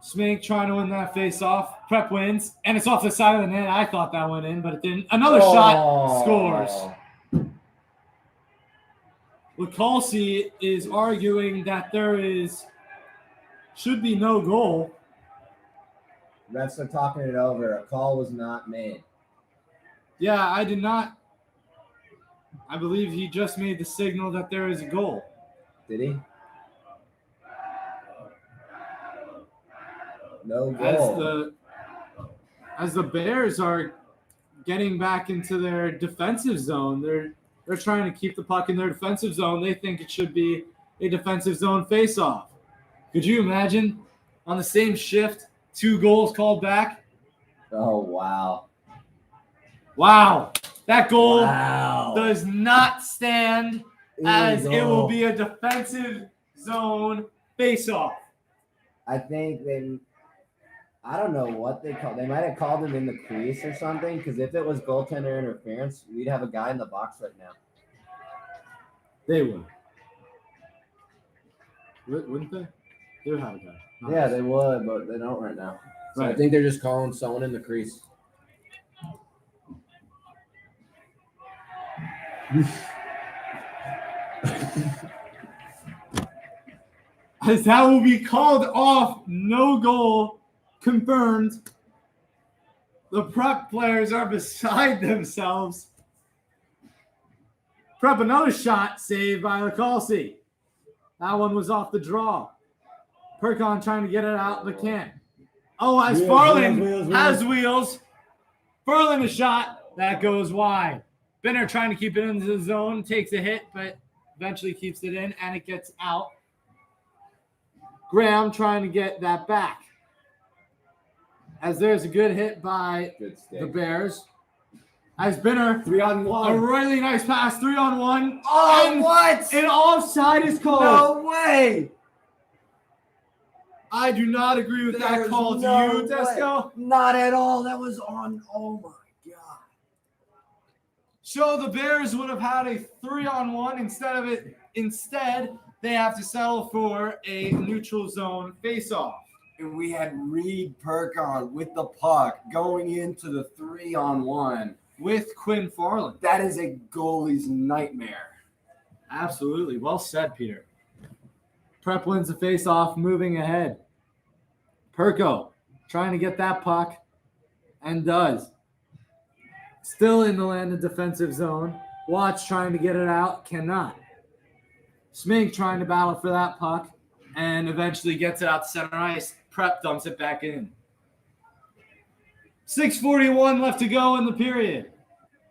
Speaker 1: Smink trying to win that face-off. Prep wins, and it's off the side of the net. I thought that went in, but it didn't. Another shot scores. Colsey is arguing that there should be no goal.
Speaker 2: Refs are talking it over. A call was not made.
Speaker 1: Yeah, I did not. I believe he just made the signal that there is a goal.
Speaker 2: Did he? No goal.
Speaker 1: As the Bears are getting back into their defensive zone, they're trying to keep the puck in their defensive zone. They think it should be a defensive zone face-off. Could you imagine on the same shift, 2 goals called back?
Speaker 2: Oh, wow.
Speaker 1: Wow. That goal does not stand, as it will be a defensive zone face-off.
Speaker 2: I think I don't know what they called. They might have called him in the crease or something, because if it was goaltender interference, we'd have a guy in the box right now.
Speaker 1: They would. Wouldn't they? They would have a guy.
Speaker 2: Yeah, they would, but they don't right now. So
Speaker 3: I think they're just calling someone in the crease.
Speaker 1: As that will be called off, no goal confirmed. The Prep players are beside themselves. Prep, another shot saved by Colsey. That one was off the draw. Perkon trying to get it out, but can't. Oh, as Farland has wheels. Farland a shot. That goes wide. Benner trying to keep it into the zone. Takes a hit, but eventually keeps it in, and it gets out. Graham trying to get that back. As there's a good hit by the Bears. As Benner,
Speaker 2: 3-on-1.
Speaker 1: a really nice pass, 3-on-1.
Speaker 2: Oh,
Speaker 1: and
Speaker 2: what?
Speaker 1: An offside is called.
Speaker 2: No way.
Speaker 1: I do not agree with that call. Do you, Desco?
Speaker 2: Not at all. That was on. Oh, my God.
Speaker 1: So the Bears would have had a 3-on-1 instead. they have to settle for a neutral zone face-off.
Speaker 2: And we had Reed Perkon with the puck going into the 3-on-1
Speaker 1: with Quinn Farland.
Speaker 2: That is a goalie's nightmare.
Speaker 1: Absolutely. Well said, Peter. Prep wins the face-off, moving ahead. Perko trying to get that puck and does. Still in the Landon defensive zone. Watts trying to get it out, cannot. Smink trying to battle for that puck and eventually gets it out to center ice. Prep dumps it back in. 6:41 left to go in the period.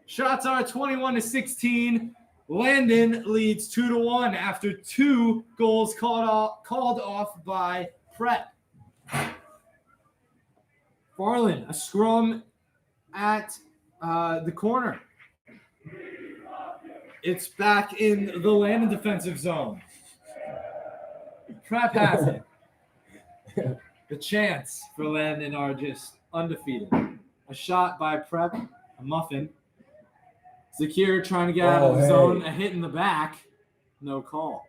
Speaker 1: Shots are 21-16. Landon leads 2-1 after 2 goals called off by Prep. Farland, a scrum at the corner. It's back in the Landon defensive zone. Prep has it. The chants for Landon are just undefeated. A shot by Prep, a muffin. Zakir trying to get out of the zone, a hit in the back. No call.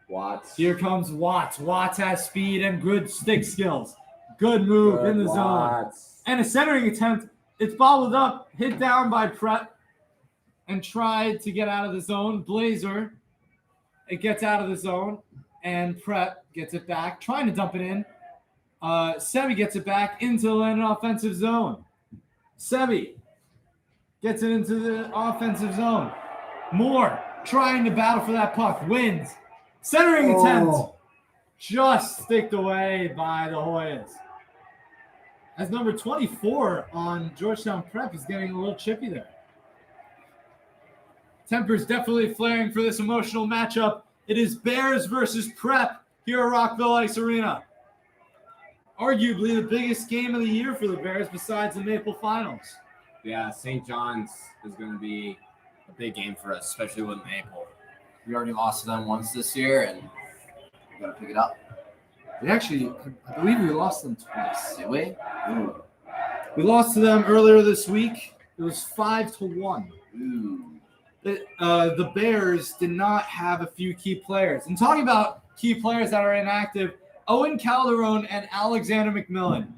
Speaker 2: Watts.
Speaker 1: Here comes Watts. Watts has speed and good stick skills. Good move in the zone. And a centering attempt. It's bobbled up, hit down by Prep, and tried to get out of the zone. Blazer, it gets out of the zone, and Prep gets it back, trying to dump it in. Sebi gets it back into the Landon offensive zone. Sebi gets it into the offensive zone. Moore trying to battle for that puck. Wins. Centering attempt. Just sticked away by the Hoyas. As number 24 on Georgetown Prep is getting a little chippy there. Tempers definitely flaring for this emotional matchup. It is Bears versus Prep here at Rockville Ice Arena. Arguably the biggest game of the year for the Bears besides the Maple Finals.
Speaker 3: Yeah, St. John's is going to be a big game for us, especially with Maple.
Speaker 2: We already lost to them once this year, and we got to pick it up.
Speaker 1: We actually, I believe we lost them twice.
Speaker 2: Did we?
Speaker 1: Ooh. We lost to them earlier this week. It was 5-1.
Speaker 2: Ooh.
Speaker 1: The Bears did not have a few key players. And talking about key players that are inactive, Owen Calderon and Alexander McMillan.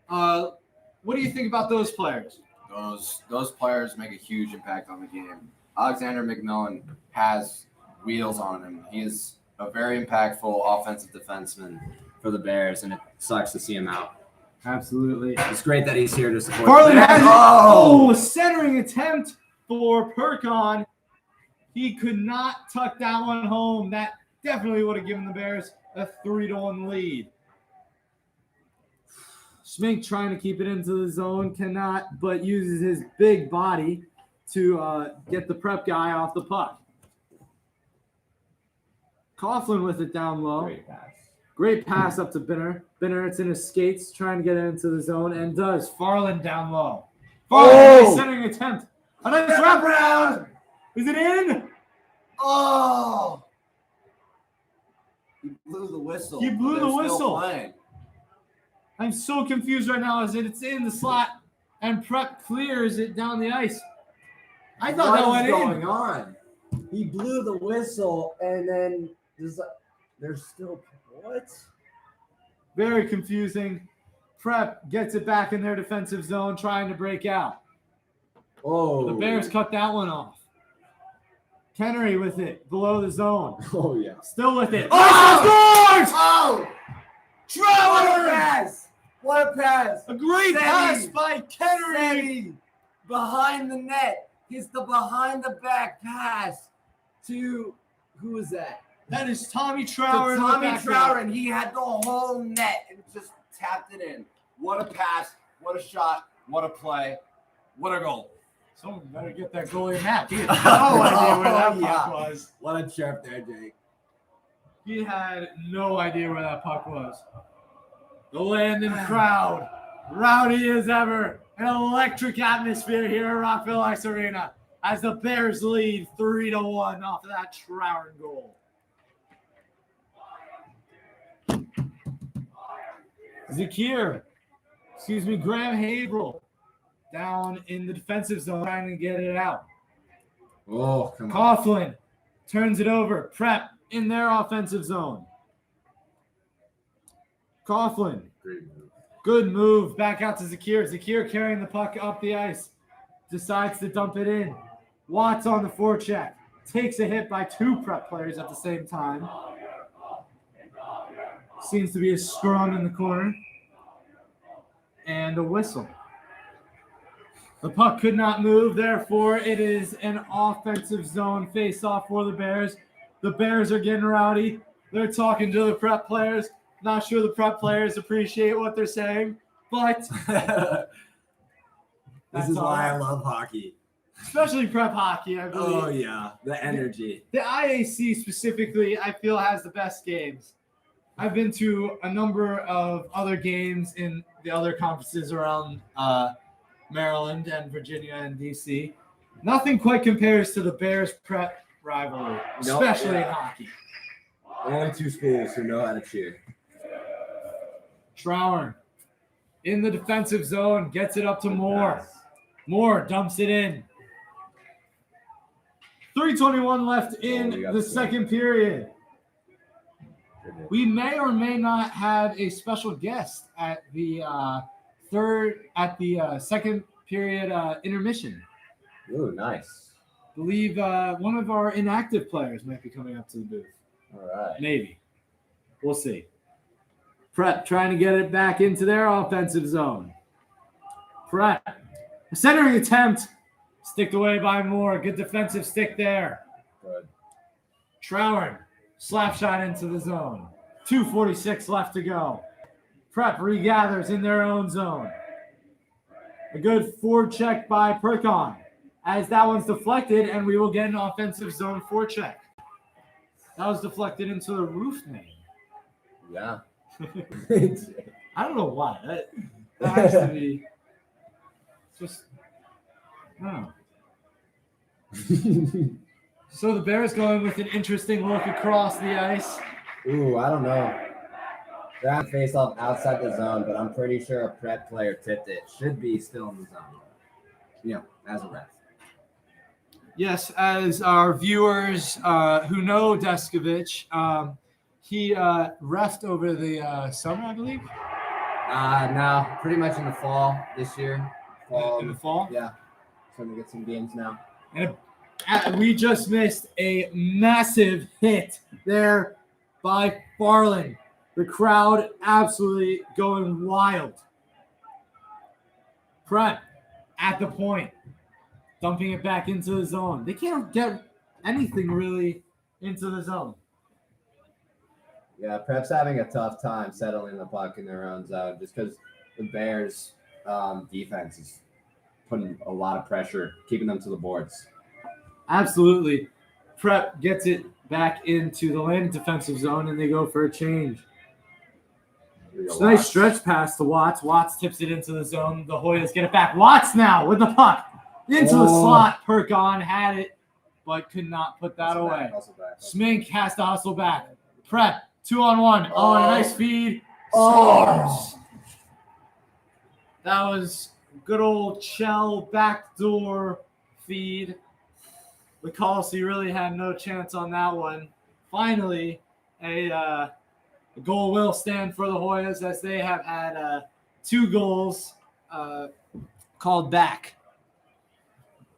Speaker 1: What do you think about those players?
Speaker 4: Those players make a huge impact on the game. Alexander McMillan has wheels on him. He is a very impactful offensive defenseman for the Bears, and it sucks to see him out.
Speaker 1: Absolutely.
Speaker 3: It's great that he's here to support
Speaker 1: Farland
Speaker 3: the Bears.
Speaker 1: has a centering attempt for Perkon. He could not tuck that one home. That definitely would have given the Bears a 3-1 lead. Smink trying to keep it into the zone, cannot, but uses his big body to get the Prep guy off the puck. Coughlin with it down low. Great pass up to Binner. Binner, it's in his skates, trying to get it into the zone, and does. Farland down low. Farland centering attempt. A nice wraparound. Is it in?
Speaker 2: Oh! He blew the whistle.
Speaker 1: He blew the
Speaker 2: They're still
Speaker 1: whistle.
Speaker 2: playing.
Speaker 1: I'm so confused right now as it's in the slot, and Prep clears it down the ice. I thought that went in.
Speaker 2: What is going on? He blew the whistle, and then there's still what?
Speaker 1: Very confusing. Prep gets it back in their defensive zone, trying to break out.
Speaker 2: Oh,
Speaker 1: The Bears cut that one off. Kennery with it below the zone.
Speaker 2: Oh yeah.
Speaker 1: Still with it.
Speaker 2: Oh!
Speaker 1: Scores!
Speaker 2: Oh! What a pass! What a pass!
Speaker 1: A great
Speaker 2: Sebi.
Speaker 1: pass by Kennery.
Speaker 2: Sebi behind the net. He's the behind the back pass to who is that?
Speaker 1: That is Tommy Trower.
Speaker 2: To Tommy Trower, and he had the whole net and just tapped it in. What a pass! What a shot! What a play! What a goal!
Speaker 1: Someone better get that goalie a map. He had no idea where that puck was.
Speaker 2: What a chirp there, Jake.
Speaker 1: He had no idea where that puck was. The Landon crowd, rowdy as ever. An electric atmosphere here at Rockville Ice Arena as the Bears lead 3-1 off of that Trower goal. Graham Haverhill down in the defensive zone trying to get it out.
Speaker 3: Oh, come on.
Speaker 1: Coughlin turns it over. Prep in their offensive zone. Coughlin.
Speaker 3: Great move.
Speaker 1: Good move. Back out to Zakir. Zakir carrying the puck up the ice. Decides to dump it in. Watts on the forecheck. Takes a hit by 2 Prep players at the same time. Seems to be a scrum in the corner. And a whistle. The puck could not move, therefore it is an offensive zone face-off for the Bears. The Bears are getting rowdy. They're talking to the Prep players. Not sure the Prep players appreciate what they're saying, but
Speaker 3: This is why I love hockey.
Speaker 1: Especially Prep hockey, I believe.
Speaker 3: Oh, yeah. The energy.
Speaker 1: The IAC specifically, I feel, has the best games. I've been to a number of other games in the other conferences around Maryland and Virginia and DC. Nothing quite compares to the Bears Prep rivalry, especially in hockey.
Speaker 3: Only 2 schools who know how to cheer.
Speaker 1: Trower in the defensive zone, gets it up to Moore. Moore dumps it in. 3:21 left in the second period. We may or may not have a special guest at the second period intermission.
Speaker 3: Ooh, nice.
Speaker 1: I believe one of our inactive players might be coming up to the booth.
Speaker 3: All right.
Speaker 1: Maybe. We'll see. Prep trying to get it back into their offensive zone. Prep. A centering attempt. Sticked away by Moore. Good defensive stick there.
Speaker 3: Good.
Speaker 1: Trower. Slap shot into the zone. 2:46 left to go. Prep regathers in their own zone. A good forward check by Perkon. As that one's deflected, and we will get an offensive zone forecheck. That was deflected into the roof main.
Speaker 3: Yeah.
Speaker 1: I don't know why. That has to be just no. So the Bears going with an interesting look across the ice.
Speaker 3: Ooh, I don't know. They're having face off outside the zone, but I'm pretty sure a Prep player tipped it. Should be still in the zone. You know, as a ref.
Speaker 1: Yes, as our viewers who know Deskovich, he refed over the summer, I believe.
Speaker 3: No, pretty much in the fall this year.
Speaker 1: In the fall?
Speaker 3: Yeah. Trying to get some games now.
Speaker 1: And we just missed a massive hit there by Farland. The crowd absolutely going wild. Prep at the point, dumping it back into the zone. They can't get anything really into the zone.
Speaker 3: Yeah, Prep's having a tough time settling the puck in their own zone just because the Bears' defense is putting a lot of pressure, keeping them to the boards.
Speaker 1: Absolutely. Prep gets it back into the Landon defensive zone, and they go for a change. It's a nice stretch pass to Watts. Watts tips it into the zone. The Hoyas get it back. Watts now with the puck into the slot. Perkon had it, but could not put that away. Smink has to hustle back. Prep, 2-on-1. Oh, and a nice feed. Scores. That was good old Chell backdoor feed. LaCalcy really had no chance on that one. Finally, a goal will stand for the Hoyas as they have had 2 goals called back.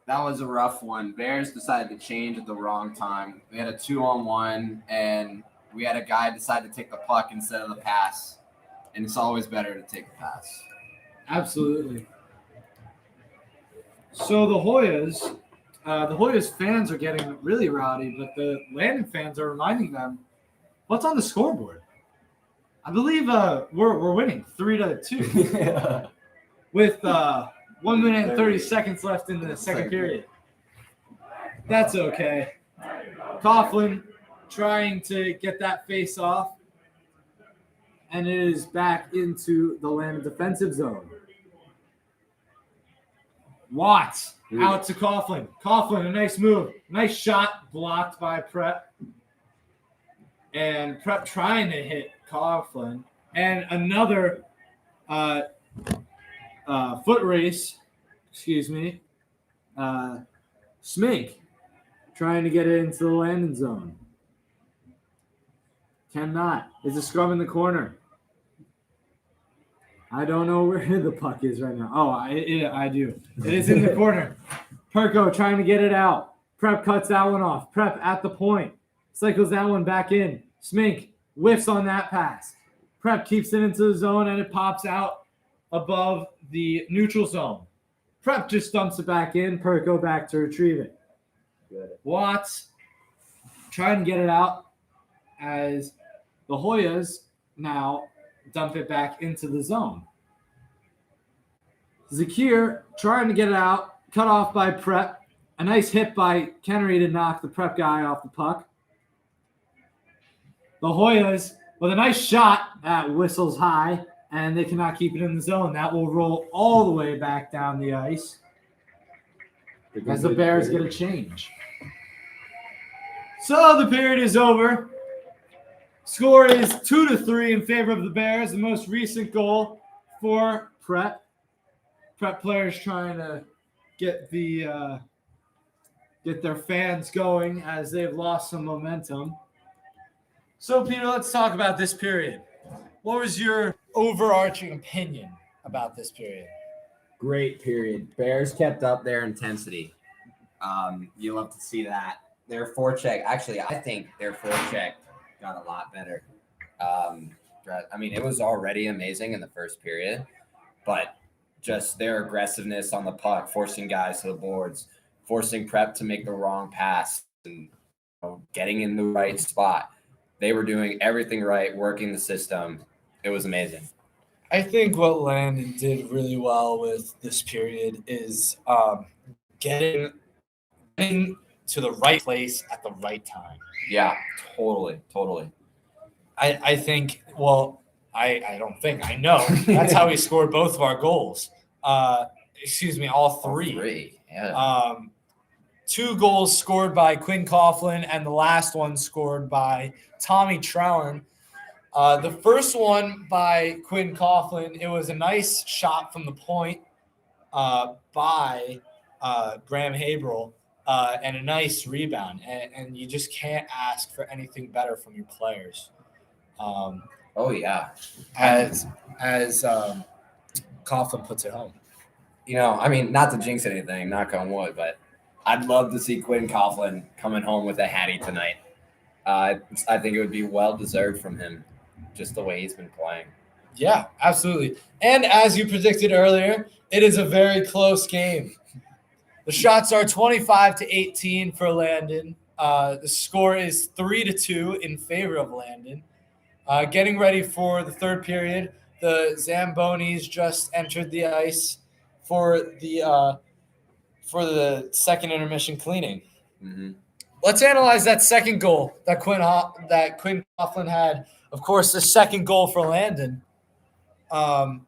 Speaker 4: That was a rough one. Bears decided to change at the wrong time. We had a 2-on-1, and we had a guy decide to take the puck instead of the pass. And it's always better to take the pass.
Speaker 1: Absolutely. So the Hoyas fans are getting really rowdy, but the Landon fans are reminding them what's on the scoreboard. I believe we're winning 3-2 with 1 minute and 30 seconds left in the second period. That's okay. Coughlin trying to get that face off, and it is back into the Landon defensive zone. Watts out to Coughlin. Coughlin, a nice move. Nice shot blocked by Prep. And Prep trying to hit Coughlin. And another foot race. Excuse me. Smink trying to get it into the Landon zone.
Speaker 5: Cannot. It's a scrum in the corner. I don't know where the puck is right now. Oh, I do. It is in the corner. Perko trying to get it out. Prep cuts that one off. Prep at the point. Cycles that one back in. Smink whiffs on that pass. Prep keeps it into the zone, and it pops out above the neutral zone. Prep just dumps it back in. Perko back to retrieve it.
Speaker 2: Good.
Speaker 5: Watts trying to get it out as the Hoyas now dump it back into the zone. Zakir trying to get it out, cut off by Prep. A nice hit by Kennery to knock the Prep guy off the puck. The Hoyas with a nice shot that whistles high, and they cannot keep it in the zone. That will roll all the way back down the ice as the Bears get a change. So the period is over. Score is 2-3 in favor of the Bears. The most recent goal for Prep. Prep players trying to get their fans going as they've lost some momentum. So, Peter, let's talk about this period. What was your overarching opinion about this period?
Speaker 3: Great period. Bears kept up their intensity. You love to see that. Their forecheck, actually, I think their forecheck got a lot better. I mean, it was already amazing in the first period, but just their aggressiveness on the puck, forcing guys to the boards, forcing Prep to make the wrong pass, and getting in the right spot. They were doing everything right, working the system. It was amazing.
Speaker 5: I think what Landon did really well with this period is getting to the right place at the right time.
Speaker 3: Yeah, totally.
Speaker 5: I think, well, I don't think, I know. That's how we scored both of our goals. All three.
Speaker 3: All three, yeah.
Speaker 5: 2 goals scored by Quinn Coughlin, and the last one scored by Tommy Trowen. The first one by Quinn Coughlin, it was a nice shot from the point by Graham Haberl, and a nice rebound. And you just can't ask for anything better from your players.
Speaker 3: Oh, yeah.
Speaker 5: As Coughlin puts it home.
Speaker 3: I mean, not to jinx anything, knock on wood, but I'd love to see Quinn Coughlin coming home with a Hattie tonight. I think it would be well-deserved from him, just the way he's been playing.
Speaker 5: Yeah, absolutely. And as you predicted earlier, it is a very close game. The shots are 25-18 for Landon. The score is 3-2 in favor of Landon. Getting ready for the third period, the Zambonis just entered the ice for the second intermission cleaning.
Speaker 3: Mm-hmm.
Speaker 5: Let's analyze that second goal that Quinn Coughlin had. Of course, the second goal for Landon. I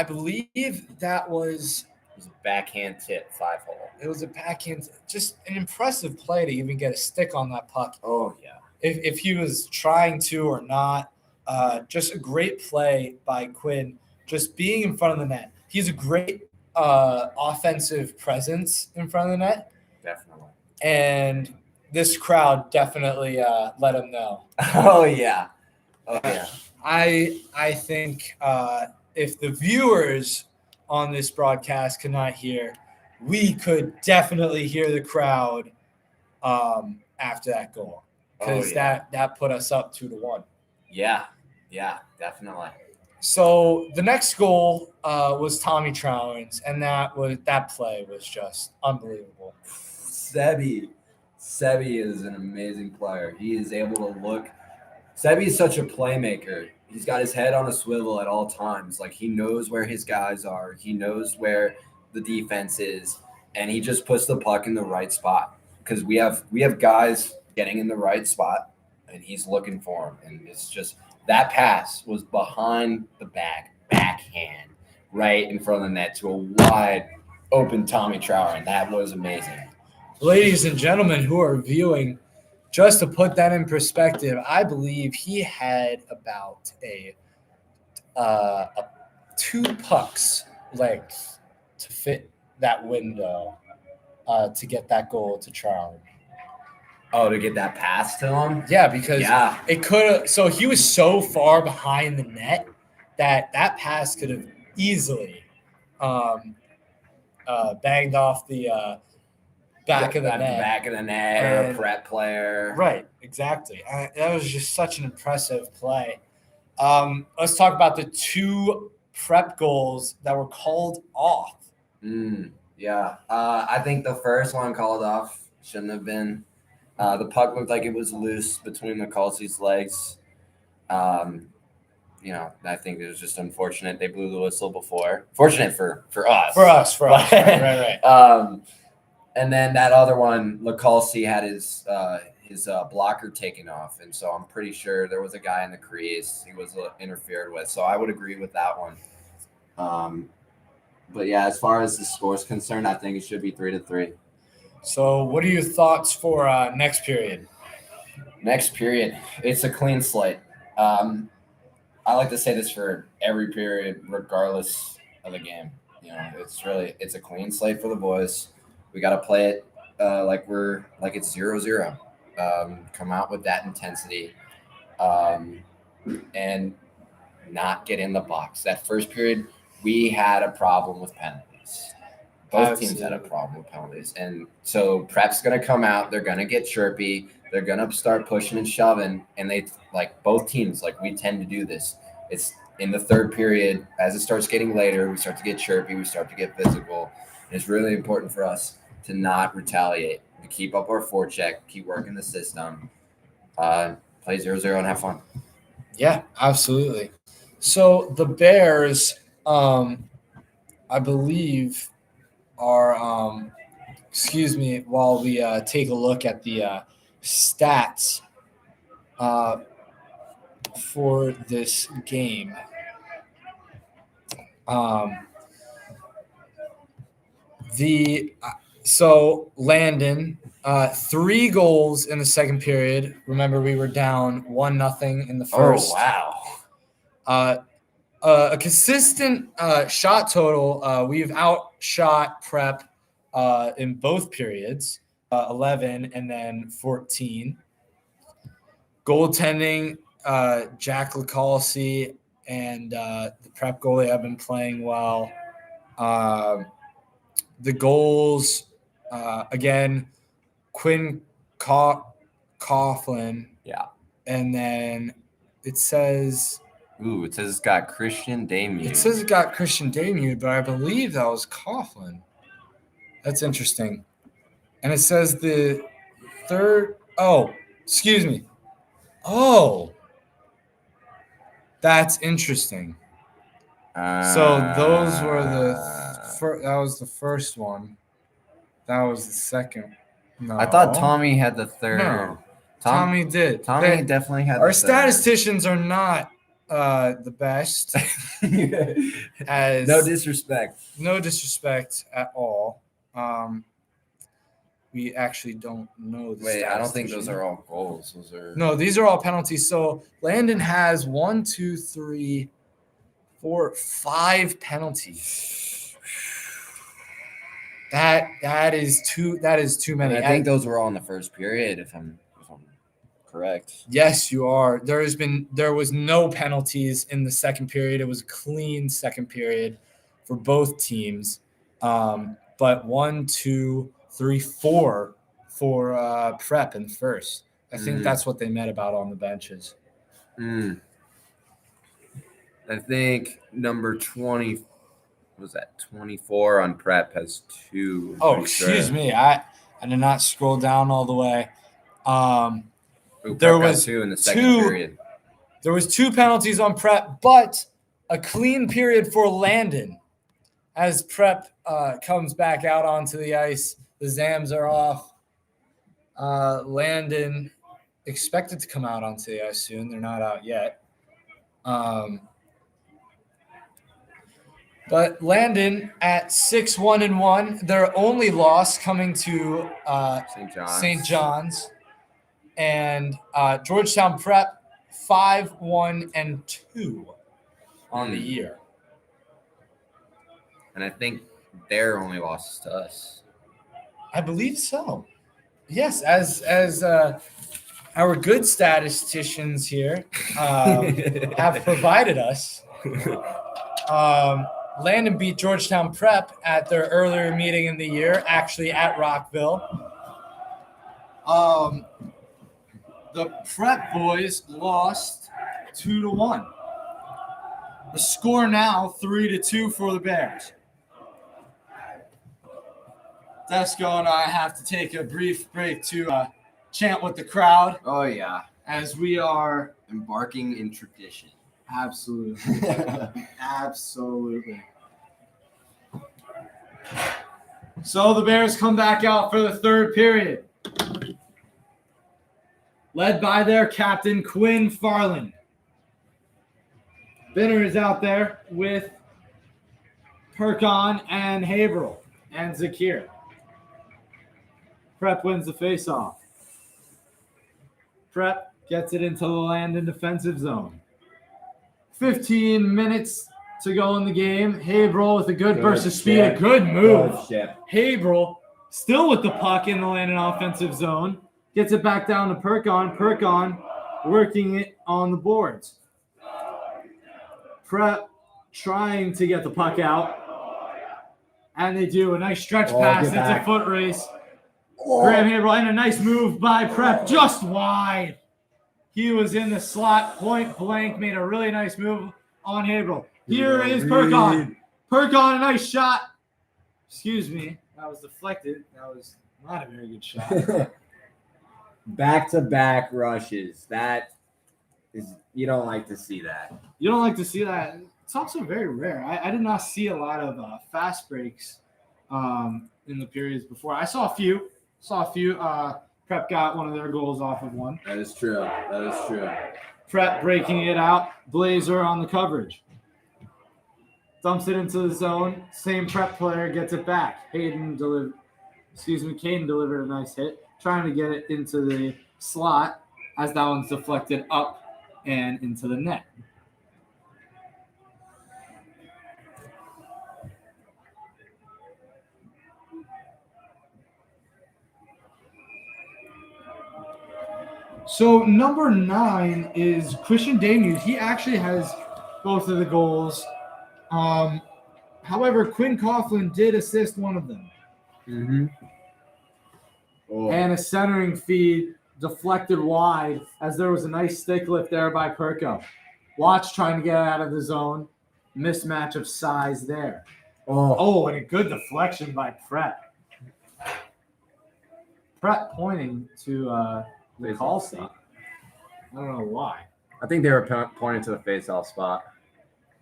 Speaker 5: believe that was
Speaker 3: It was a backhand tip, 5-hole.
Speaker 5: It was a backhand, just an impressive play to even get a stick on that puck.
Speaker 3: Oh, yeah.
Speaker 5: If he was trying to or not. Just a great play by Quinn, just being in front of the net. He's a great offensive presence in front of the net.
Speaker 3: Definitely.
Speaker 5: And this crowd definitely let him know.
Speaker 3: Oh, yeah.
Speaker 5: I think if the viewers on this broadcast could not hear, we could definitely hear the crowd after that goal, because that put us up 2-1.
Speaker 3: Yeah, definitely.
Speaker 5: So the next goal was Tommy Trowen's, and that play was just unbelievable.
Speaker 3: Sebi is an amazing player. He is able to look. Sebi is such a playmaker. He's got his head on a swivel at all times. Like, he knows where his guys are. He knows where the defense is, and he just puts the puck in the right spot, because we have guys getting in the right spot, and he's looking for them. And it's just that pass was behind the backhand, right in front of the net to a wide open Tommy Trower. That was amazing.
Speaker 5: Ladies and gentlemen who are viewing, just to put that in perspective, I believe he had about a 2 pucks length to fit that window to get that goal to Trower.
Speaker 3: Oh, to get that pass to him?
Speaker 5: Yeah, because
Speaker 3: Yeah.
Speaker 5: it could have. So he was so far behind the net that pass could have easily banged off the back of the
Speaker 3: At
Speaker 5: net.
Speaker 3: the back of the net or a
Speaker 5: And-
Speaker 3: prep player.
Speaker 5: Right, exactly. That was just such an impressive play. Let's talk about the 2 prep goals that were called off.
Speaker 3: Yeah. I think the first one called off shouldn't have been. The puck looked like it was loose between McCulsey's legs. I think it was just unfortunate. They blew the whistle before. Fortunate for us.
Speaker 5: For us. Right.
Speaker 3: And then that other one, McCulsey had his blocker taken off, and so I'm pretty sure there was a guy in the crease he was interfered with. So I would agree with that one. But yeah, as far as the score's concerned, I think it should be 3-3.
Speaker 5: So, what are your thoughts for next period?
Speaker 3: Next period, it's a clean slate. I like to say this for every period, regardless of the game. It's a clean slate for the boys. We got to play it like it's 0-0. Come out with that intensity, and not get in the box. That first period, we had a problem with penalties. Both teams had a problem with penalties, and so Prep's going to come out. They're going to get chirpy. They're going to start pushing and shoving, and they both teams we tend to do this. It's in the third period as it starts getting later. We start to get chirpy. We start to get physical. And it's really important for us to not retaliate, to keep up our forecheck, keep working the system, play 0-0 and have fun.
Speaker 5: Yeah, absolutely. So the Bears, I believe, are excuse me while we take a look at the stats for this game. So Landon, 3 goals in the second period. Remember, we were down 1-0 in the first.
Speaker 3: Oh, wow.
Speaker 5: A consistent shot total. We've outshot Prep in both periods, 11 and then 14. Goaltending, Jack LaCalci and the Prep goalie have been playing well. The goals, again, Quinn Coughlin.
Speaker 3: Yeah.
Speaker 5: And then it says
Speaker 3: it's got Christian Damu.
Speaker 5: It says it got Christian Damu, but I believe that was Coughlin. That's interesting. And it says the third. Oh, excuse me. Oh, that's interesting. So those were that was the first one. That was the second. No,
Speaker 3: I thought Tommy had the third.
Speaker 5: No, Tommy did.
Speaker 3: Tommy definitely had.
Speaker 5: Our
Speaker 3: the third.
Speaker 5: statisticians are not the best.
Speaker 3: No disrespect.
Speaker 5: No disrespect at all. We actually don't know the
Speaker 3: Wait, I don't think those are all goals. Those are
Speaker 5: No, these are all penalties. So Landon has 1, 2, 3, 4, 5 penalties. That is too many.
Speaker 3: I think those were all in the first period, if I'm correct.
Speaker 5: Yes, you are. There was no penalties in the second period. It was a clean second period for both teams. But 1, 2, 3, 4 for Prep in first. I think that's what they meant about on the benches.
Speaker 3: I think number 20 was that 24 on Prep has 2.
Speaker 5: Oh, excuse me. I did not scroll down all the way. There was
Speaker 3: 2 in the second period.
Speaker 5: There was 2 penalties on Prep, but a clean period for Landon. As Prep comes back out onto the ice, the Zams are off. Landon expected to come out onto the ice soon. They're not out yet. But Landon at 6-1-1, their only loss coming to St. John's. And Georgetown Prep 5-1-2 on the year.
Speaker 3: And I think their only loss is to us.
Speaker 5: I believe so. Yes, as our good statisticians here have provided us. Landon beat Georgetown Prep at their earlier meeting in the year, actually at Rockville. The Prep boys lost 2-1. The score now 3-2 for the Bears. Desco and I have to take a brief break to chant with the crowd
Speaker 4: Oh yeah,
Speaker 5: as we are
Speaker 4: embarking in tradition.
Speaker 5: absolutely. Absolutely. So the Bears come back out for the third period. Led by their captain, Quinn Farland. Binner is out there with Perkon and Haverhill and Zakir. Prep wins the faceoff. Prep gets it into the Landon defensive zone. 15 minutes to go in the game. Haverhill with a good burst of speed. A good move.
Speaker 3: Good shit.
Speaker 5: Haverhill still with the puck in the Landon offensive zone. Gets it back down to Perkon. Perkon working it on the boards. Prep trying to get the puck out. And they do a nice stretch pass. It's a foot race. Graham Haverhill and a nice move by Prep just wide. He was in the slot, point blank, made a really nice move on Haverhill. Here is Perkon. Perkon, a nice shot. Excuse me. That was deflected. That was not a very good shot.
Speaker 3: Back-to-back rushes. That is, you don't like to see that.
Speaker 5: You don't like to see that. It's also very rare. I did not see a lot of fast breaks in the periods before. I saw a few. Prep got one of their goals off of one.
Speaker 3: That is true. That is true.
Speaker 5: Prep breaking it out. Blazer on the coverage. Dumps it into the zone. Same Prep player gets it back. Caden delivered a nice hit. Trying to get it into the slot as that one's deflected up and into the net. So number 9 is Christian Damuth. He actually has both of the goals. However, Quinn Coughlin did assist one of them.
Speaker 3: Mm-hmm. Oh.
Speaker 5: And a centering feed deflected wide as there was a nice stick lift there by Perko. Watch trying to get out of the zone. Mismatch of size there. Oh, and a good deflection by Prep. Prep pointing to the call seat. I don't know why.
Speaker 3: I think they were pointing to the face-off spot.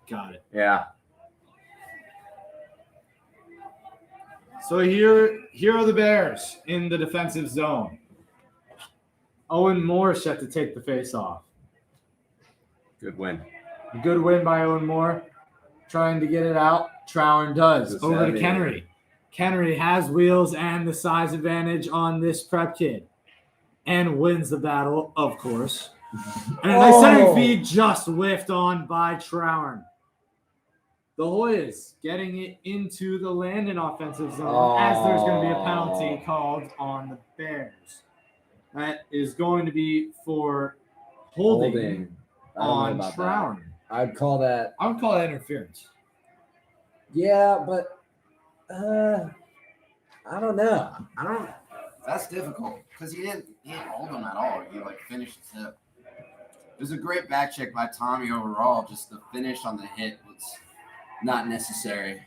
Speaker 5: Got it.
Speaker 3: Yeah.
Speaker 5: So here are the Bears in the defensive zone. Owen Moore set to take the face-off.
Speaker 3: Good win.
Speaker 5: A good win by Owen Moore. Trying to get it out. Trower does.
Speaker 3: Just
Speaker 5: Over to
Speaker 3: heavy.
Speaker 5: Kennery. Kennery has wheels and the size advantage on this Prep kid. And wins the battle, of course. And a nice centering feed just whiffed on by Trower. The Hoyas getting it into the Landon offensive zone as there's going to be a penalty called on the Bears. That is going to be for holding on Trower.
Speaker 3: I would call that.
Speaker 5: I would call that interference.
Speaker 3: Yeah, but I don't know.
Speaker 4: That's difficult because he didn't hold him at all. He finished his hip. It was a great back check by Tommy overall. Just the finish on the hit was not necessary.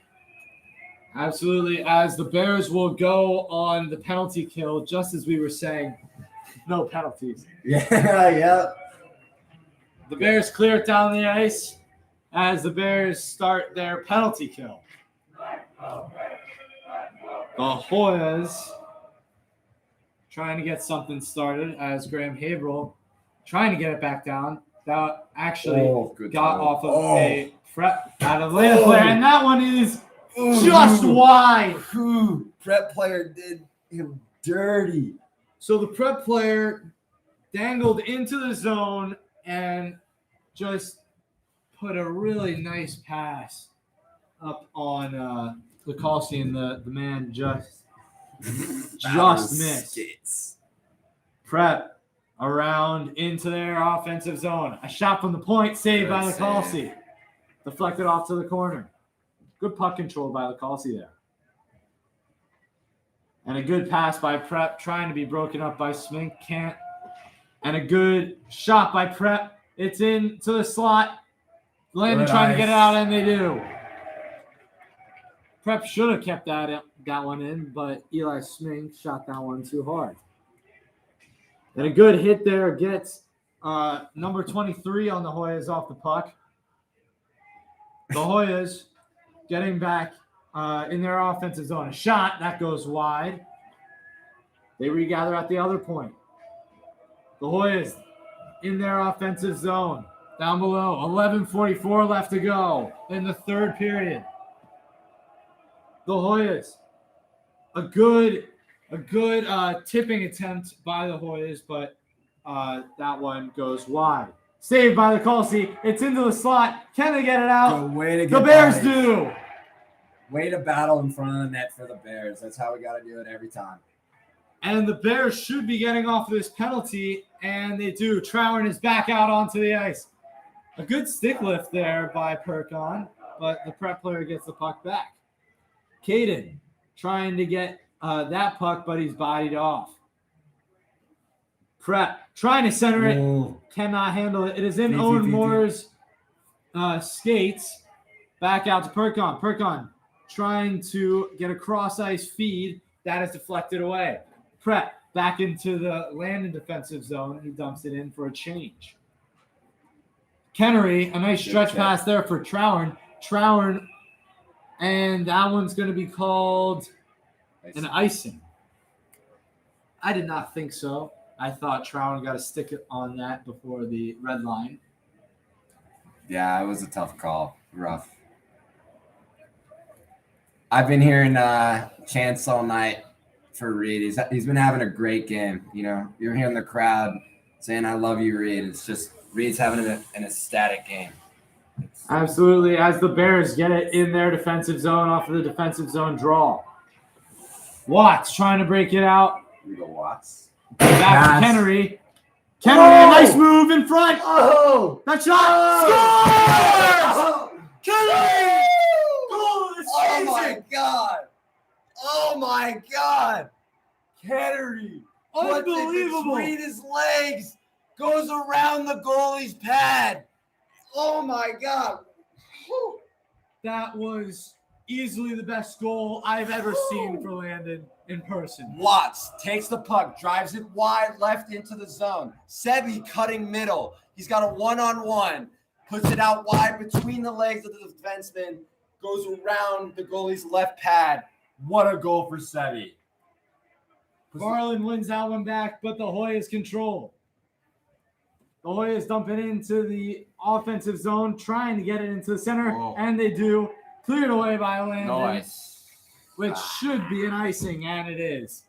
Speaker 5: Absolutely. As the Bears will go on the penalty kill, just as we were saying, no penalties.
Speaker 3: Yeah.
Speaker 5: The Bears clear it down the ice as the Bears start their penalty kill. The Hoyas trying to get something started as Graham Haverhill trying to get it back down. That actually got off of a Prep out of Landon player, and that one is just wide.
Speaker 3: Prep player did him dirty.
Speaker 5: So the Prep player dangled into the zone and just put a really nice pass up on the Coliseum. The man just
Speaker 1: Just missed. Prep around into their offensive zone. A shot from the point, saved by Lacalsi. Deflected off to the corner. Good puck control by Lacalsi there. And a good pass by Prep, trying to be broken up by Smink. Can't. And a good shot by Prep. It's into the slot. Landon trying to get it out, and they do. Prep should have kept that one in, but Eli Smink shot that one too hard. And a good hit there gets number 23 on the Hoyas off the puck. The Hoyas getting back in their offensive zone. A shot that goes wide. They regather at the other point. The Hoyas in their offensive zone. Down below. 11:44 left to go in the third period. The Hoyas. A good tipping attempt by the Hoyas, but that one goes wide. Saved by the Lacalsi. It's into the slot. Can they get it out? The Bears do.
Speaker 2: Way to battle in front of the net for the Bears. That's how we got to do it every time.
Speaker 1: And the Bears should be getting off this penalty, and they do. Trower is back out onto the ice. A good stick lift there by Perkon, but the Prep player gets the puck back. Caden trying to get that puck, but he's bodied off. Prep trying to center it. Cannot handle it. It is in Owen Moore's skates. Back out to Perkon. Perkon trying to get a cross-ice feed. That is deflected away. Prep back into the Landon defensive zone. He dumps it in for a change. Kennery, a nice stretch pass there for Trower. Trower, and that one's going to be called an icing. I did not think so. I thought Trower got a stick on that before the red line.
Speaker 3: Yeah, it was a tough call. Rough. I've been hearing chants all night for Reed. He's been having a great game. You know, you're hearing the crowd saying, "I love you, Reed." It's just Reed's having an ecstatic game.
Speaker 1: Absolutely. As the Bears get it in their defensive zone off of the defensive zone draw. Watts trying to break it out.
Speaker 3: We go Watts.
Speaker 1: Back to Kennery. Kennery, a nice move in front.
Speaker 2: Oh!
Speaker 1: That shot. Scores! Kennery!
Speaker 2: Oh my God! Oh my God! Kennery!
Speaker 1: Unbelievable.
Speaker 2: Between his legs, goes around the goalie's pad. Oh my God! Whew.
Speaker 1: That was easily the best goal I've ever seen for Landon in person.
Speaker 2: Watts takes the puck, drives it wide left into the zone. Sebi cutting middle. He's got a one-on-one. Puts it out wide between the legs of the defenseman. Goes around the goalie's left pad. What a goal for Sebi.
Speaker 1: Garland wins that one back, but the Hoyas control. The Hoyas dump it into the offensive zone, trying to get it into the center, and they do. Cleared away by Landon.
Speaker 4: Nice.
Speaker 1: Which should be an icing, and it is.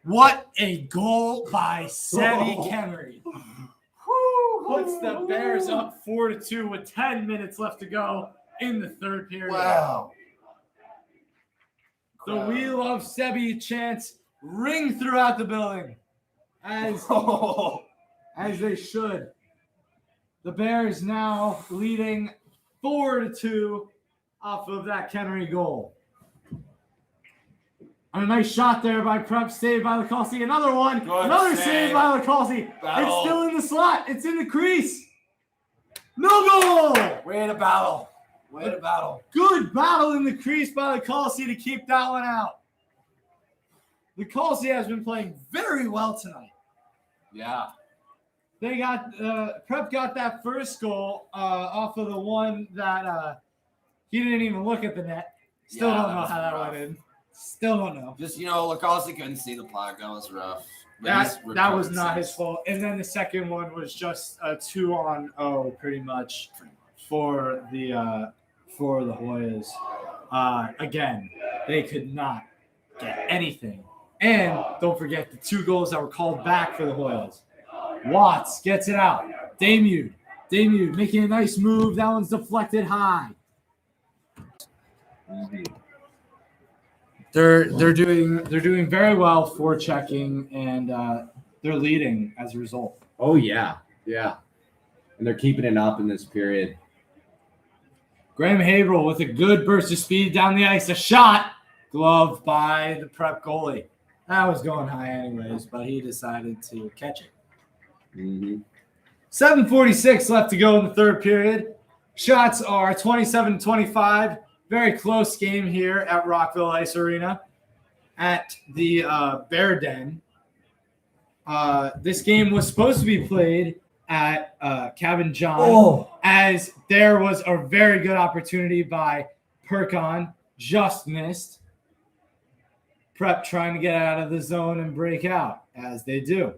Speaker 1: What a goal by Sebi Kennery. Puts the Bears up 4-2 with 10 minutes left to go in the third period.
Speaker 2: Wow.
Speaker 1: The "We Love Sebi" chants ring throughout the building, as they should. The Bears now leading 4-2 off of that Kennery goal. And a nice shot there by Prep, saved by Lacalsi. Another one. Another save by Lacalsi. It's still in the slot. It's in the crease. No goal.
Speaker 2: Way to battle. Way to battle.
Speaker 1: Good battle in the crease by Lacalsi to keep that one out. Lacalsi has been playing very well tonight.
Speaker 4: Yeah.
Speaker 1: They got Prep got that first goal off of the one that he didn't even look at the net. Still don't know how that went in. Still don't know.
Speaker 4: Just, Lacalsi couldn't see the puck. That was rough.
Speaker 1: That was not his fault. And then the second one was just a 2-on-0 pretty much for the Hoyas. Again, they could not get anything. And don't forget the 2 goals that were called back for the Hoyas. Watts gets it out. Damude making a nice move. That one's deflected high.
Speaker 5: They're doing very well for checking, and they're leading as a result.
Speaker 3: Oh yeah, and they're keeping it up in this period.
Speaker 5: Graham Haverhill with a good burst of speed down the ice. A shot, glove by the Prep goalie. That was going high anyways, but he decided to catch it.
Speaker 3: Mm-hmm.
Speaker 5: 7:46 left to go in the third period. Shots are 27-25. Very close game here at Rockville Ice Arena at the Bear Den. This game was supposed to be played at Cabin John, as there was a very good opportunity by Perkon, just missed. Prep trying to get out of the zone and break out, as they do.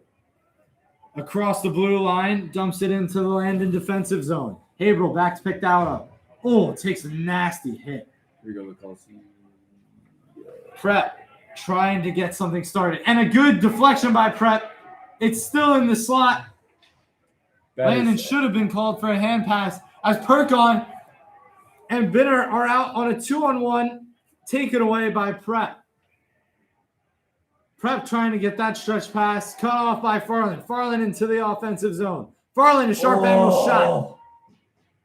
Speaker 5: Across the blue line, dumps it into the Landon defensive zone. Haverhill back to pick that up. Oh, takes a nasty hit.
Speaker 3: Here we go,
Speaker 5: Prep trying to get something started. And a good deflection by Prep. It's still in the slot. Landon should have been called for a hand pass as Perkon and Binner are out on a 2-on-1. Taken away by Prep. Prep trying to get that stretch pass. Cut off by Farland. Farland into the offensive zone. Farland, a sharp angle shot.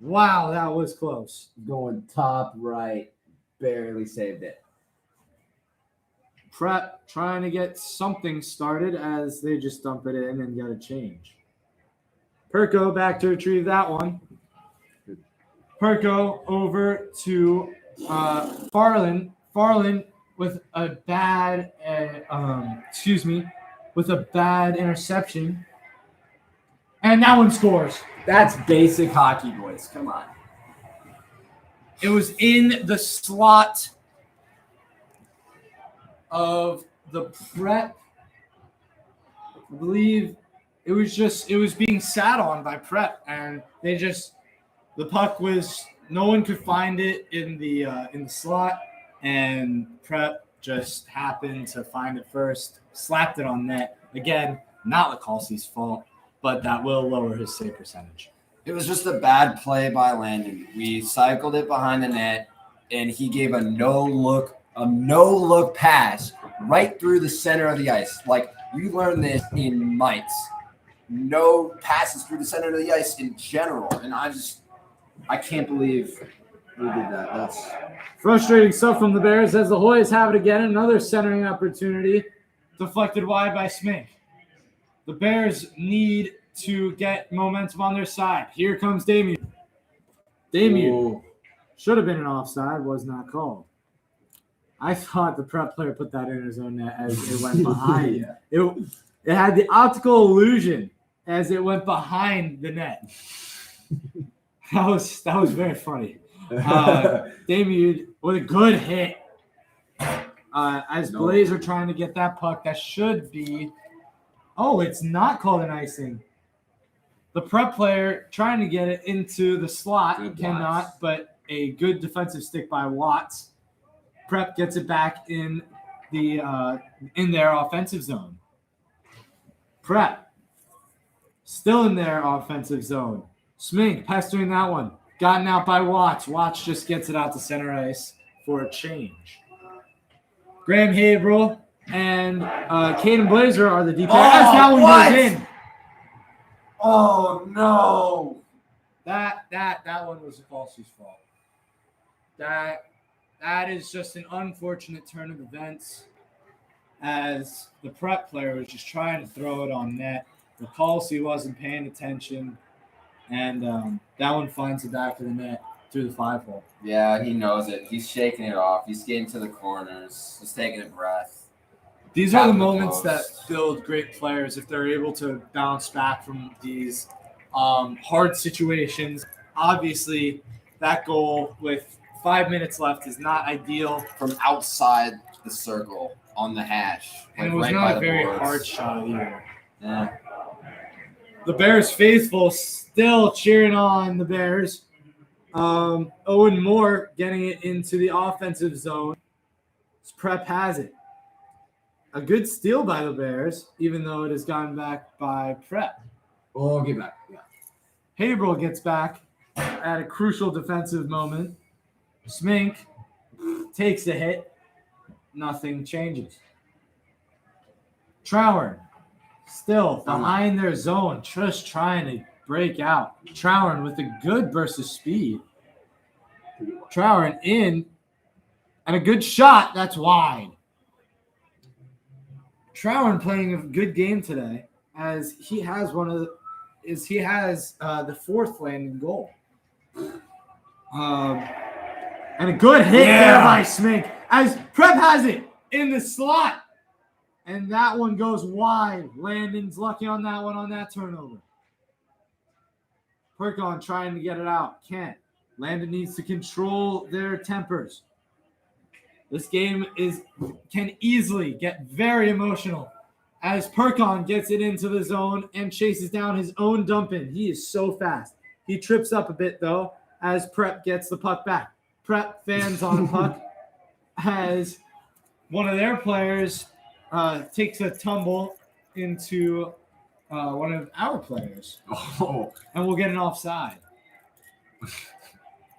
Speaker 5: Wow, that was close.
Speaker 2: Going top right. Barely saved it.
Speaker 5: Prep trying to get something started as they just dump it in and get a change. Perko back to retrieve that one. Perko over to Farland. Farland with a bad, with a bad interception. And that one scores.
Speaker 2: That's basic hockey, boys. Come on.
Speaker 5: It was in the slot of the Prep. I believe it was being sat on by Prep, and the puck was, no one could find it in the slot, and Prep just happened to find it first, slapped it on net. Again, not Lakalsi's fault, but that will lower his save percentage.
Speaker 4: It was just a bad play by Landon. We cycled it behind the net, and he gave a no-look pass right through the center of the ice. Like, you learn this in mites. No passes through the center of the ice in general. And I can't believe we did that. That's
Speaker 5: frustrating stuff from the Bears as the Hoyas have it again. Another centering opportunity deflected wide by Smink. The Bears need to get momentum on their side. Here comes Damien. Damien should have been an offside, was not called. I thought the Prep player put that in his own net as it went behind. It had the optical illusion as it went behind the net. That was very funny. Damien with a good hit. As Blaze are trying to get that puck, that should be. Oh, it's not called an icing. The Prep player trying to get it into the slot cannot, but a good defensive stick by Watts. Prep gets it back in their offensive zone. Prep still in their offensive zone. Smink pestering that one. Gotten out by Watts. Watts just gets it out to center ice for a change. Graham Haverhill and Caden Blazer are the deep players. That one goes in.
Speaker 4: Oh no!
Speaker 5: That one was Falsey's fault. That is just an unfortunate turn of events, as the Prep player was just trying to throw it on net. The Falsey wasn't paying attention, and that one finds the back of the net through the 5-hole.
Speaker 4: Yeah, he knows it. He's shaking it off. He's getting to the corners. He's taking a breath.
Speaker 5: These are the moments that build great players if they're able to bounce back from these hard situations. Obviously, that goal with 5 minutes left is not ideal.
Speaker 4: From outside the circle on the hash.
Speaker 5: And it was not a very hard shot either.
Speaker 4: Yeah.
Speaker 5: The Bears faithful still cheering on the Bears. Owen Moore getting it into the offensive zone. Prep has it. A good steal by the Bears, even though it has gone back by Prep.
Speaker 3: Oh, get back. Yeah.
Speaker 5: Haverhill gets back at a crucial defensive moment. Smink takes the hit. nothing changes. Trower still behind their zone, just trying to break out. Trower with a good burst of speed. Trower in, and a good shot. That's wide. Trower playing a good game today, as he has the fourth Landon goal. And a good hit there by Smink, as Prep has it in the slot. And that one goes wide. Landon's lucky on that one on that turnover. Perkon trying to get it out. Can't. Landon needs to control their tempers. This game can easily get very emotional as Perkon gets it into the zone and chases down his own dump in. He is so fast. He trips up a bit, though, as Prep gets the puck back. Prep fans on puck as one of their players takes a tumble into one of our players.
Speaker 3: Oh.
Speaker 5: And we'll get an offside.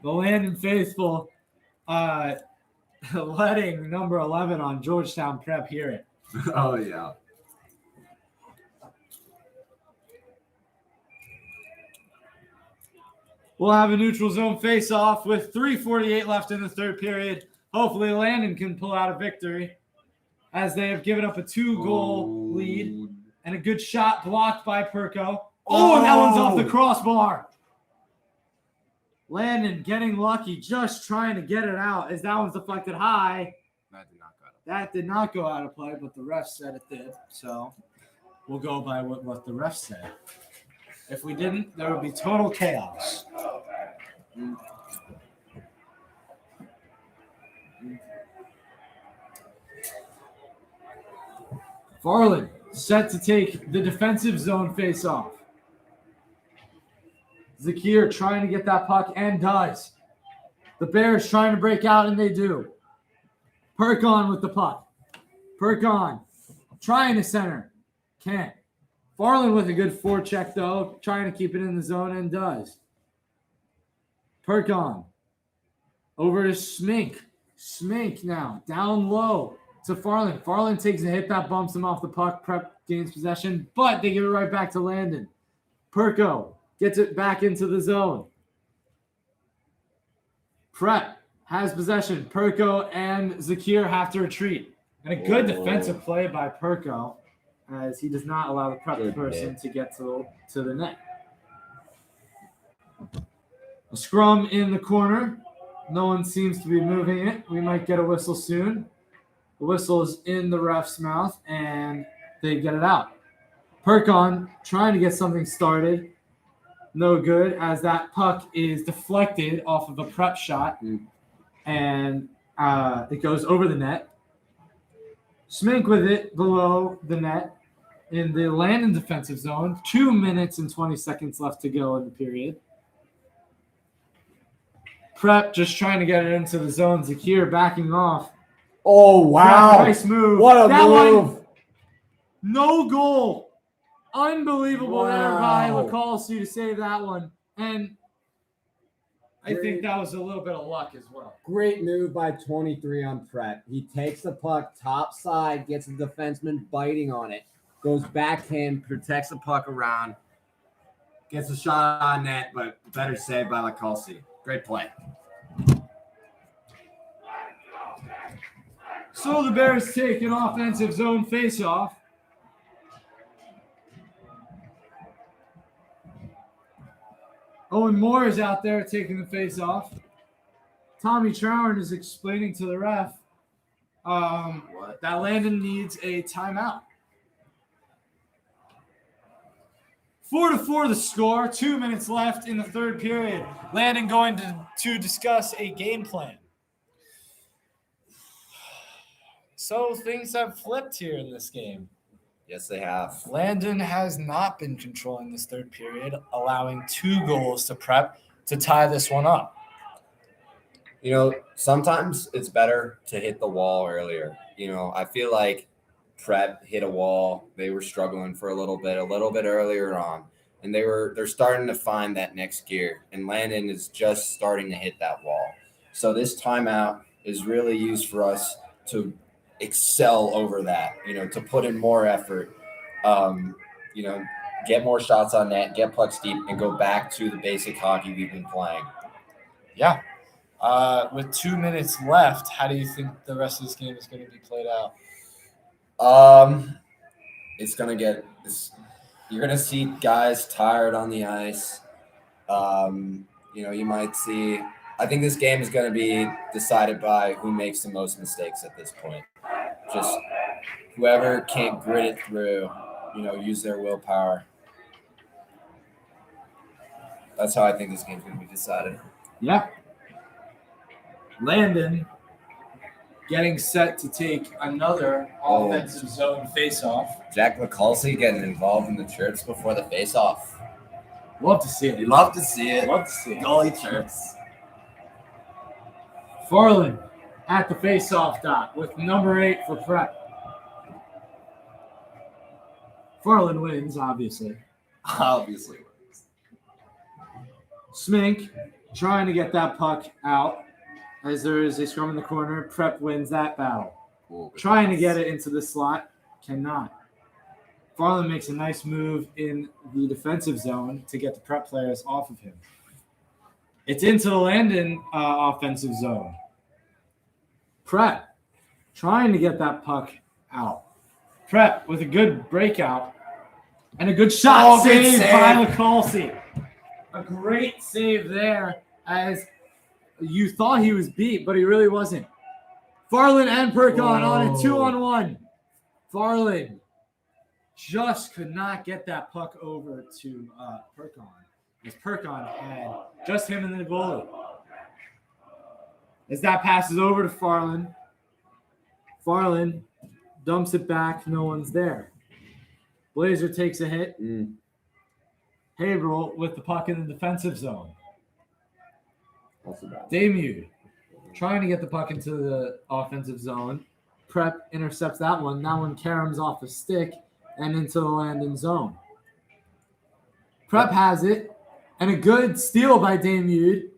Speaker 5: The Landon faithful letting number 11 on Georgetown Prep hear it.
Speaker 3: Oh, yeah.
Speaker 5: We'll have a neutral zone face-off with 3:48 left in the third period. Hopefully Landon can pull out a victory as they have given up a 2-goal lead and a good shot blocked by Perko. Oh, and that one's off the crossbar. Landon getting lucky, just trying to get it out as that one's deflected high. That did not go out of play, but the ref said it did. So we'll go by what the ref said. If we didn't, there would be total chaos. Farland set to take the defensive zone face-off. Zakir trying to get that puck and does. The Bears trying to break out, and they do. Perkon with the puck. Perkon trying to center. Can't. Farland with a good forecheck, though, trying to keep it in the zone and does. Perkon over to Smink. Smink now down low to Farland. Farland takes a hit that bumps him off the puck. Prep gains possession, but they give it right back to Landon. Perko gets it back into the zone. Prep has possession. Perko and Zakir have to retreat. And a good defensive play by Perko, as he does not allow the Prep person to get to the net. A scrum in the corner. No one seems to be moving it. We might get a whistle soon. The whistle is in the ref's mouth, and they get it out. Perkon trying to get something started. No good, as that puck is deflected off of a Prep shot, and it goes over the net. Smink with it below the net in the Landon defensive zone. 2 minutes and 20 seconds left to go in the period. Prep just trying to get it into the zone. Zakir backing off.
Speaker 2: Oh, wow.
Speaker 5: Nice move.
Speaker 2: What a move.
Speaker 5: One, no goal. Unbelievable there by
Speaker 2: Wow.
Speaker 5: Lacalci to save that one. And I think that was a little bit of luck as well.
Speaker 2: Great move by 23 on Prep. He takes the puck top side, gets the defenseman biting on it, goes backhand,
Speaker 3: Protects the puck around, gets a shot on net, but better saved by Lacalci. Great play.
Speaker 5: So the Bears take an offensive zone face-off. Owen Moore is out there taking the face-off. Tommy Trower is explaining to the ref that Landon needs a timeout. 4-4 the score. 2 minutes left in the third period. Landon going to discuss a game plan. So things have flipped here in this game.
Speaker 3: Yes, they have.
Speaker 5: Landon has not been controlling this third period, allowing 2 goals to Prep to tie this one up.
Speaker 3: You know, sometimes it's better to hit the wall earlier. You know, I feel like Prep hit a wall. They were struggling for a little bit earlier on, and they're starting to find that next gear. And Landon is just starting to hit that wall. So this timeout is really used for us to excel over that, to put in more effort, get more shots on net, get pucks deep, and go back to the basic hockey we've been playing.
Speaker 5: Yeah. With 2 minutes left, how do you think the rest of this game is going to be played out?
Speaker 3: It's going to get this. You're going to see guys tired on the ice. You might see. I think this game is going to be decided by who makes the most mistakes at this point. Just whoever can't grit it through, use their willpower. That's how I think this game's going to be decided.
Speaker 5: Yeah. Landon getting set to take another offensive zone faceoff.
Speaker 3: Jack McCulsey getting involved in the chirps before the faceoff.
Speaker 5: Love to see it.
Speaker 4: You love to see it.
Speaker 5: Love to see it.
Speaker 4: Goalie chirps.
Speaker 5: Farland at the faceoff dot with number 8 for Prep. Farland wins, obviously.
Speaker 4: Obviously.
Speaker 5: Smink trying to get that puck out as there is a scrum in the corner. Prep wins that battle. Trying to get it into the slot, cannot. Farland makes a nice move in the defensive zone to get the Prep players off of him. It's into the Landon offensive zone. Prep trying to get that puck out. Prep with a good breakout and a good shot. Save by McCulsey. A great save there as you thought he was beat, but he really wasn't. Farland and Perkon on a 2-on-1. Farland just could not get that puck over to Perkon. As Perkon had just him and the goalie. As that passes over to Farland. Farland dumps it back. No one's there. Blazer takes a hit. Haverhill with the puck in the defensive zone. Damude trying to get the puck into the offensive zone. Prep intercepts that one. That one caroms off the stick and into the Landon zone. Prep has it. And a good steal by Damude.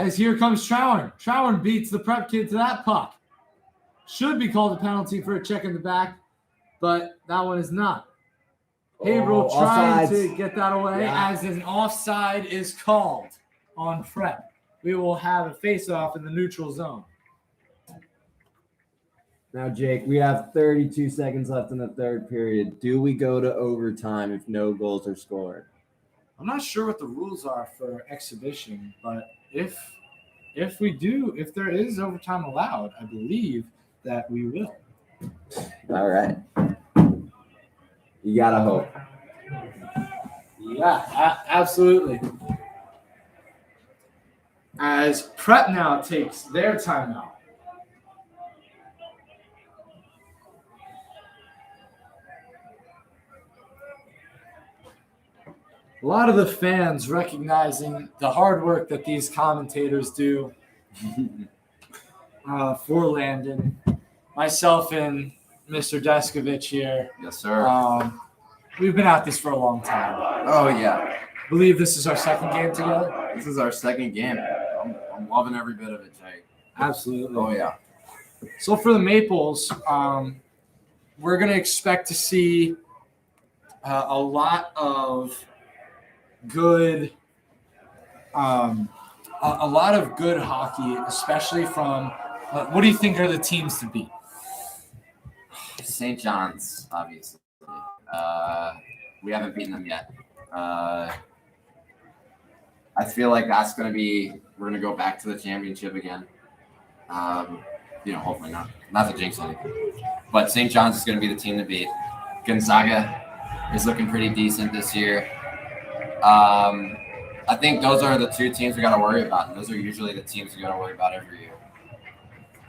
Speaker 5: As here comes Trowen. Trowen beats the Prep kid to that puck. Should be called a penalty for a check in the back, but that one is not. Haverhill trying to get that away as an offside is called on Prep. We will have a face-off in the neutral zone.
Speaker 2: Now, Jake, we have 32 seconds left in the third period. Do we go to overtime if no goals are scored?
Speaker 5: I'm not sure what the rules are for exhibition, but if we do, if there is overtime allowed, I believe that we will.
Speaker 2: All right. You gotta hope.
Speaker 5: Yeah, absolutely. As Prep now takes their timeout. A lot of the fans recognizing the hard work that these commentators do for Landon. Myself and Mr. Deskovich here.
Speaker 4: Yes, sir.
Speaker 5: We've been at this for a long time.
Speaker 4: Oh, yeah.
Speaker 5: I believe this is our second game together.
Speaker 4: This is our second game. I'm loving every bit of it, Jake.
Speaker 5: Absolutely.
Speaker 4: Oh, yeah.
Speaker 5: So for the Maples, we're going to expect to see a lot of good hockey, especially from what do you think are the teams to beat?
Speaker 4: St. John's, obviously. We haven't beaten them yet. I feel like that's going to be – we're going to go back to the championship again. Hopefully not. Not to jinx anything. But St. John's is going to be the team to beat. Gonzaga is looking pretty decent this year. I think those are the two teams we got to worry about, and those are usually the teams we got to worry about every year.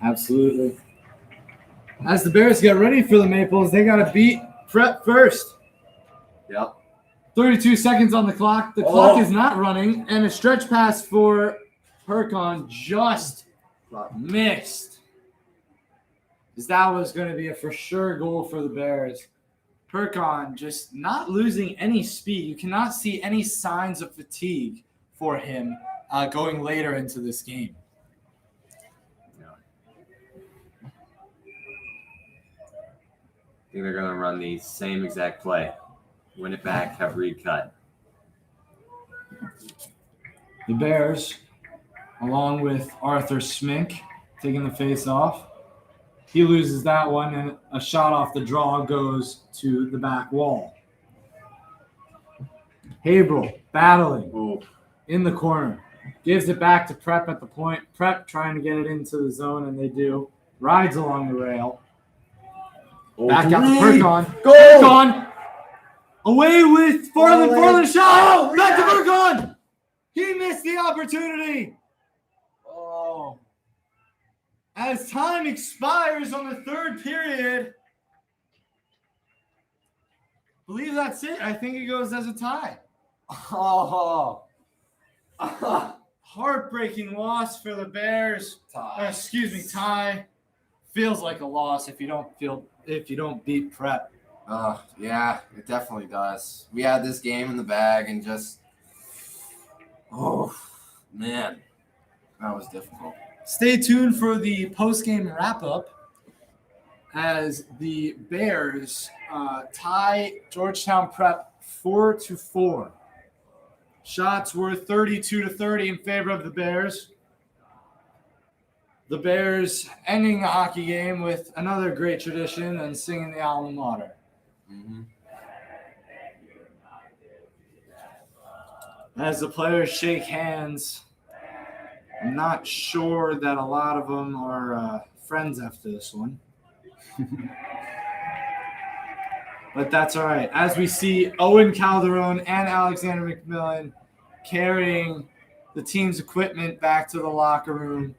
Speaker 5: Absolutely. As the Bears get ready for the Maples, they got to beat Prep first.
Speaker 4: Yep.
Speaker 5: 32 seconds on the clock. The clock is not running, and a stretch pass for Perkon just missed. As that was going to be a for sure goal for the Bears. Perkon just not losing any speed. You cannot see any signs of fatigue for him going later into this game.
Speaker 3: think they're going to run the same exact play. Win it back, have Reed cut.
Speaker 5: The Bears, along with Arthur Smink, taking the face off. He loses that one, and a shot off the draw goes to the back wall. Haberl battling in the corner. Gives it back to Prep at the point. Prep trying to get it into the zone, and they do. Rides along the rail. Back out to Perkon. Perkon away with Farland. Farland shot. Back to Perkon. He missed the opportunity. Oh. As time expires on the third period, I believe that's it. I think it goes as a tie. Oh. Heartbreaking loss for the Bears. Tie. Feels like a loss if you don't beat Prep.
Speaker 4: Yeah, it definitely does. We had this game in the bag and just, man, that was difficult.
Speaker 5: Stay tuned for the post-game wrap-up as the Bears tie Georgetown Prep 4-4. Shots were 32-30 in favor of the Bears. The Bears ending the hockey game with another great tradition and singing the alma mater.
Speaker 4: Mm-hmm.
Speaker 5: As the players shake hands, I'm not sure that a lot of them are friends after this one. But that's all right. As we see Owen Calderon and Alexander McMillan carrying the team's equipment back to the locker room.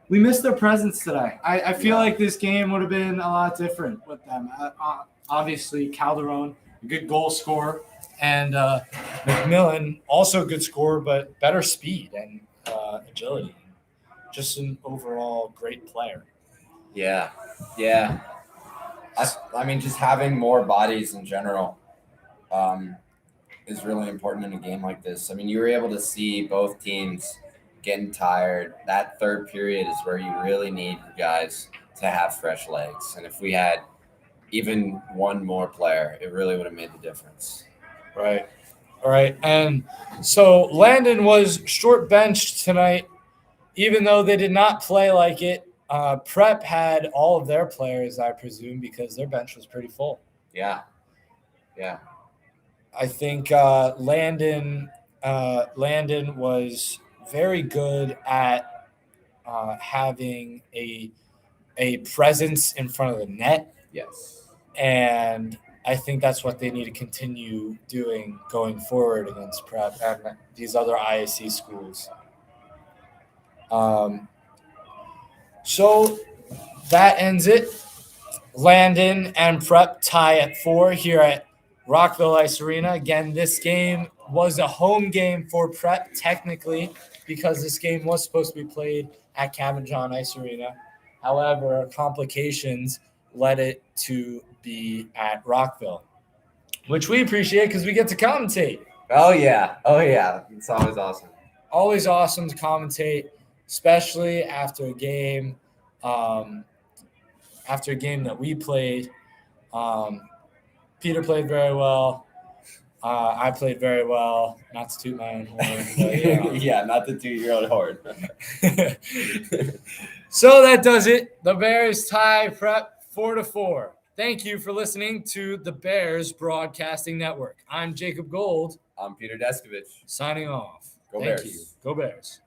Speaker 5: We missed their presence today. I feel like this game would have been a lot different with them. Obviously, Calderon, a good goal scorer, and McMillan, also a good scorer, but better speed and agility. Just an overall great player.
Speaker 4: Yeah. I mean, just having more bodies in general is really important in a game like this. I mean, you were able to see both teams getting tired. That third period is where you really need your guys to have fresh legs. And if we had even one more player, it really would have made the difference.
Speaker 5: Right. All right. And so Landon was short benched tonight, even though they did not play like it. Prep had all of their players, I presume, because their bench was pretty full.
Speaker 4: Yeah.
Speaker 5: I think Landon was very good at having a presence in front of the net.
Speaker 4: Yes.
Speaker 5: And I think that's what they need to continue doing going forward against Prep and these other ISC schools. So that ends it. Landon and Prep tie at 4 here at Rockville Ice Arena. Again, this game was a home game for Prep technically because this game was supposed to be played at Cabin John Ice Arena. However, complications led it to be at Rockville, which we appreciate because we get to commentate.
Speaker 4: Oh, yeah. It's always awesome.
Speaker 5: Always awesome to commentate, especially after a game that we played. Peter played very well. I played very well. Not to toot my own horn. But,
Speaker 4: Yeah, not the 2-year-old horn.
Speaker 5: So that does it. The Bears tie Prep 4-4. Thank you for listening to the Bears Broadcasting Network. I'm Jacob Gold.
Speaker 4: I'm Peter Deskovich.
Speaker 5: Signing off.
Speaker 4: Go
Speaker 5: Thank
Speaker 4: Bears.
Speaker 5: you. Go Bears.